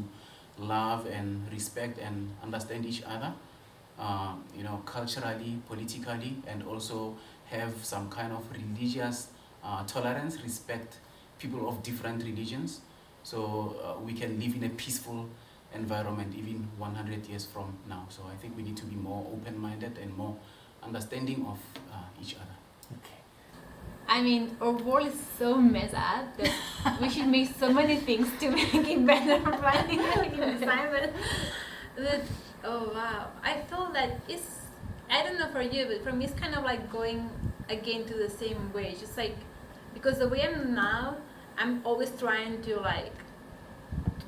love and respect and understand each other, you know, culturally, politically, and also have some kind of religious tolerance, respect people of different religions, so we can live in a peaceful environment even 100 years from now. So I think we need to be more open-minded and more understanding of each other. Okay. I mean, our world is so messed up that we should make so many things to make it better, right? But oh wow, I feel that it's, I don't know for you, but for me it's kind of like going again to the same way. It's just like, because the way I'm now, I'm always trying to like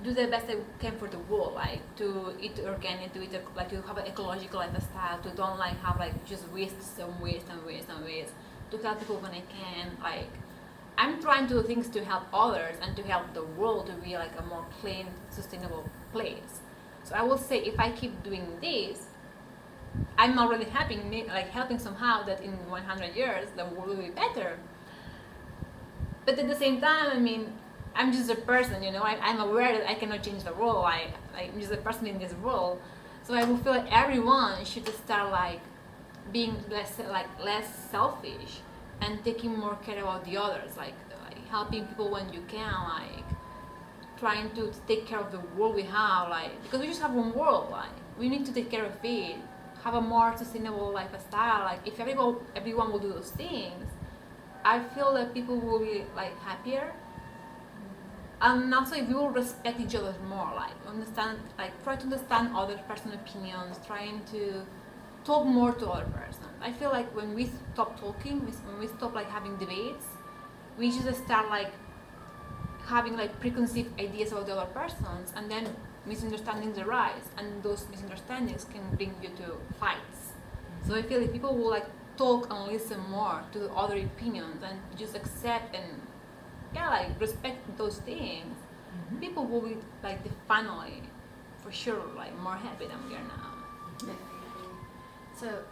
do the best I can for the world, like to eat organic, to eat like to have an ecological lifestyle, to don't like have like just waste, to help people when I can. Like, I'm trying to do things to help others and to help the world to be like a more clean, sustainable place. So I will say, if I keep doing this, I'm already helping somehow that in 100 years the world will be better. But at the same time, I mean, I'm just a person, you know. I'm aware that I cannot change the world. I'm just a person in this world. So I will feel like everyone should start like being less selfish and taking more care about the others, like helping people when you can, like trying to take care of the world we have, like because we just have one world, like we need to take care of it, have a more sustainable lifestyle. Like if everyone will do those things, I feel that people will be like happier. And also if we will respect each other more, like try to understand other person's opinions, trying to talk more to other person. I feel like when we stop talking, when we stop like having debates, we just start like having like preconceived ideas about the other persons, and then misunderstandings arise, and those misunderstandings can bring you to fights. So I feel if people will like talk and listen more to the other opinions and just accept and like respect those things, people will be like finally for sure like more happy than we are now. So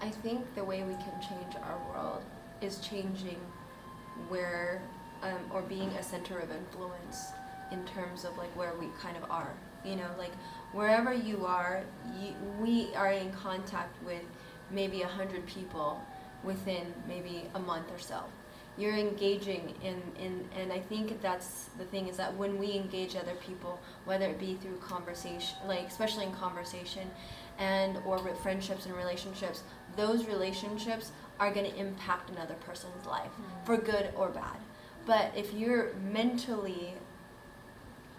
I think the way we can change our world is changing where or being a center of influence in terms of like where we kind of are, you know, like wherever you are, we are in contact with maybe 100 people within maybe a month or so. You're engaging in and I think that's the thing, is that when we engage other people, whether it be through conversation, like especially in conversation and or with friendships and relationships, those relationships are going to impact another person's life for good or bad. But if you're mentally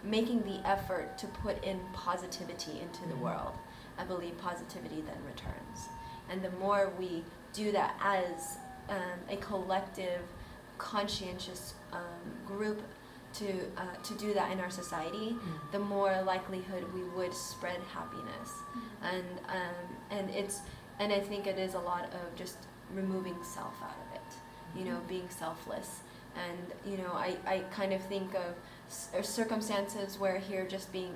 making the effort to put in positivity into the world, I believe positivity then returns. And the more we do that as a collective, conscientious group to do that in our society, the more likelihood we would spread happiness. And I think it is a lot of just removing self out of it, you know, being selfless. And you know, I kind of think of circumstances where here just being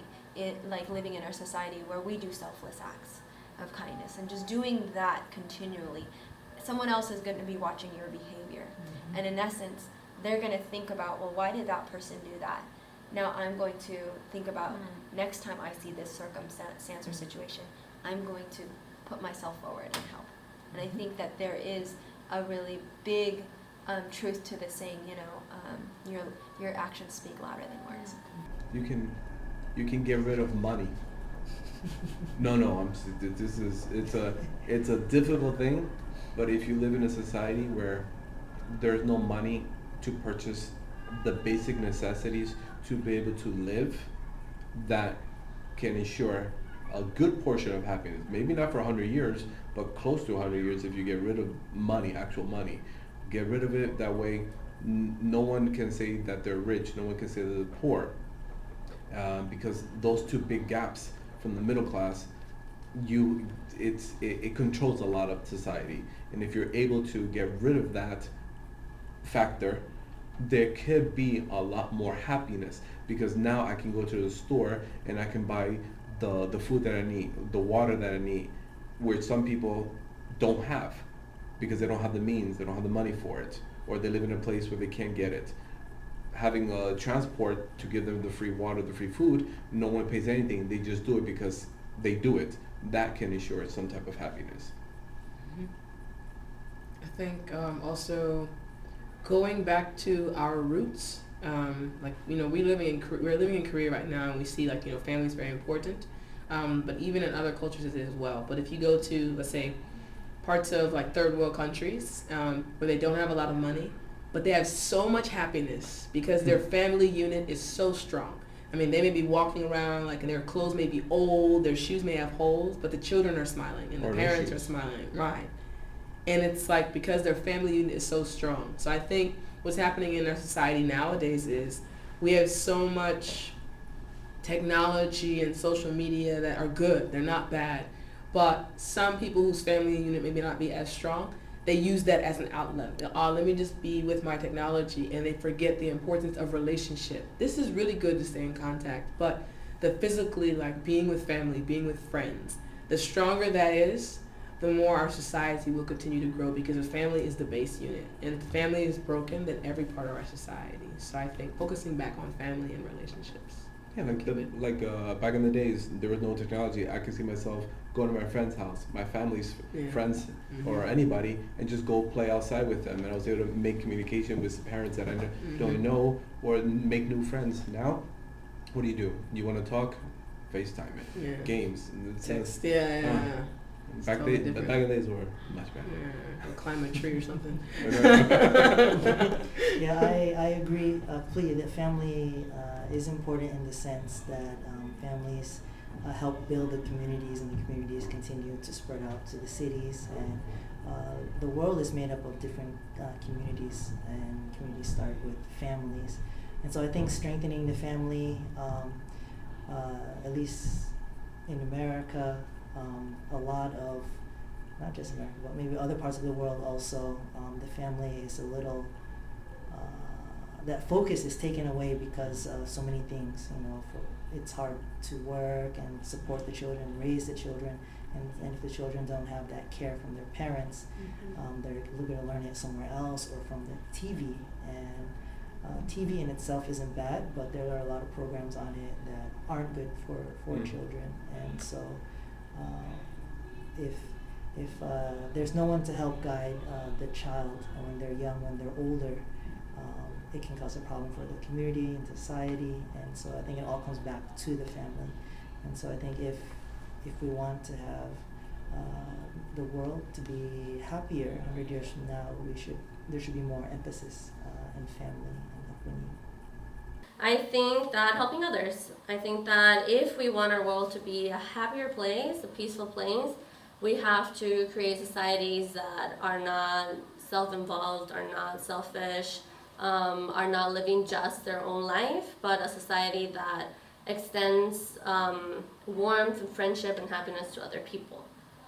like living in our society where we do selfless acts of kindness and just doing that continually. Someone else is going to be watching your behavior, and in essence they're going to think about, well, why did that person do that? Now I'm going to think about next time I see this circumstance or situation, I'm going to put myself forward and help. And I think that there is a really big truth to the saying, you know, your actions speak louder than words. You can get rid of money. It's a difficult thing, but if you live in a society where there's no money to purchase the basic necessities to be able to live, that can ensure a good portion of happiness. Maybe not for 100 years, but close to 100 years if you get rid of money, actual money. Get rid of it, that way no one can say that they're rich, no one can say that they're poor. Because those two big gaps from the middle class, it controls a lot of society. And if you're able to get rid of that factor, there could be a lot more happiness, because now I can go to the store and I can buy the food that I need, the water that I need, which some people don't have because they don't have the means, they don't have the money for it, or they live in a place where they can't get it. Having a transport to give them the free water, the free food, no one pays anything, they just do it because they do it. That can ensure some type of happiness. I think also going back to our roots, like, you know, we're living in Korea right now, and we see, like, you know, family is very important, but even in other cultures it is as well. But if you go to, let's say, parts of like third world countries where they don't have a lot of money, but they have so much happiness because their family unit is so strong. I mean, they may be walking around like, and their clothes may be old, their shoes may have holes, but the children are smiling and the parents are smiling, right? And it's like because their family unit is so strong. So I think what's happening in our society nowadays is we have so much technology and social media that are good, they're not bad. But some people whose family unit may not be as strong, they use that as an outlet. Let me just be with my technology, and they forget the importance of relationship. This is really good to stay in contact, but the physically, like being with family, being with friends, the stronger that is, the more our society will continue to grow, because the family is the base unit. And if the family is broken, then every part of our society. So I think focusing back on family and relationships. Yeah, like back in the days, there was no technology. I could see myself going to my friend's house, my family's friends, or anybody, and just go play outside with them. And I was able to make communication with parents that I don't know, or make new friends. Now, what do? You want to talk? FaceTime it. Games. Text. Back in the days were much better. Climb a tree or something. Yeah, I agree completely that family is important in the sense that families help build the communities, and the communities continue to spread out to the cities. And the world is made up of different communities, and communities start with families. And so I think strengthening the family, at least in America, a lot of, not just America, but maybe other parts of the world also, the family is a little, that focus is taken away because of so many things. It's hard to work and support the children, raise the children, and if the children don't have that care from their parents, they're going to learn it somewhere else or from the TV. And TV in itself isn't bad, but there are a lot of programs on it that aren't good for children. And so if there's no one to help guide the child when they're young, when they're older, it can cause a problem for the community and society. And so I think it all comes back to the family. And so I think if we want to have the world to be happier 100 years from now, there should be more emphasis in family and upbringing. I think that helping others. I think that if we want our world to be a happier place, a peaceful place, we have to create societies that are not self-involved, are not selfish, are not living just their own life, but a society that extends warmth and friendship and happiness to other people.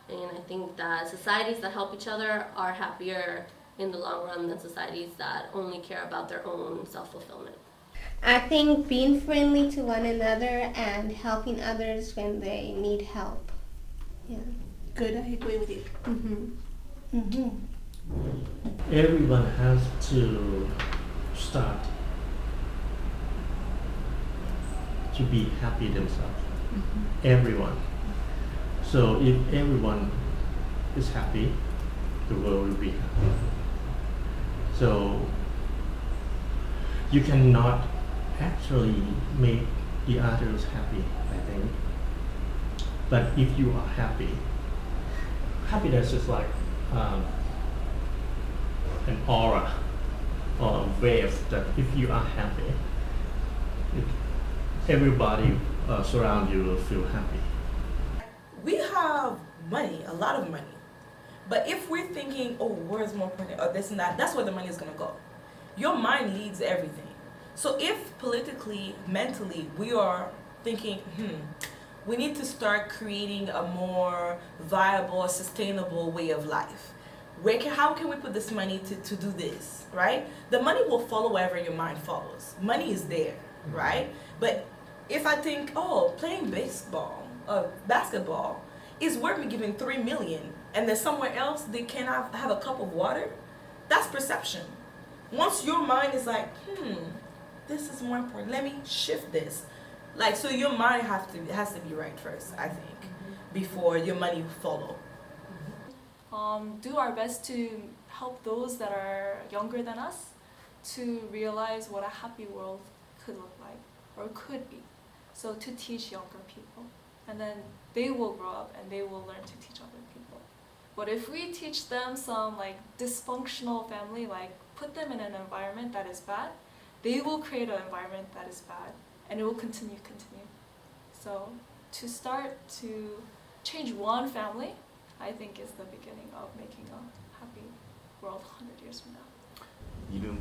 And I think that societies that help each other are happier in the long run than societies that only care about their own self-fulfillment. I think being friendly to one another and helping others when they need help. Yeah. Good, I agree with you. Everyone has to start to be happy themselves. Everyone. So if everyone is happy, the world will be happy. So you cannot actually make the others happy, I think. But if you are happy, happiness is like an aura or a wave that if you are happy, everybody surround you will feel happy. We have money, a lot of money. But if we're thinking, oh, where's more important, or this and that, that's where the money is going to go. Your mind leads everything. So if politically, mentally, we are thinking, we need to start creating a more viable, sustainable way of life. How can we put this money to do this, right? The money will follow wherever your mind follows. Money is there, right? But if I think, oh, playing basketball is worth me giving $3 million, and then somewhere else they cannot have a cup of water, that's perception. Once your mind is like, this is more important, let me shift this. Like, so your mind has to be right first, I think, before your money follow. Do our best to help those that are younger than us to realize what a happy world could look like or could be. So to teach younger people, and then they will grow up and they will learn to teach other people. But if we teach them some dysfunctional family, put them in an environment that is bad, they will create an environment that is bad, and it will continue. So to start to change one family, I think is the beginning of making a happy world 100 years from now. You know,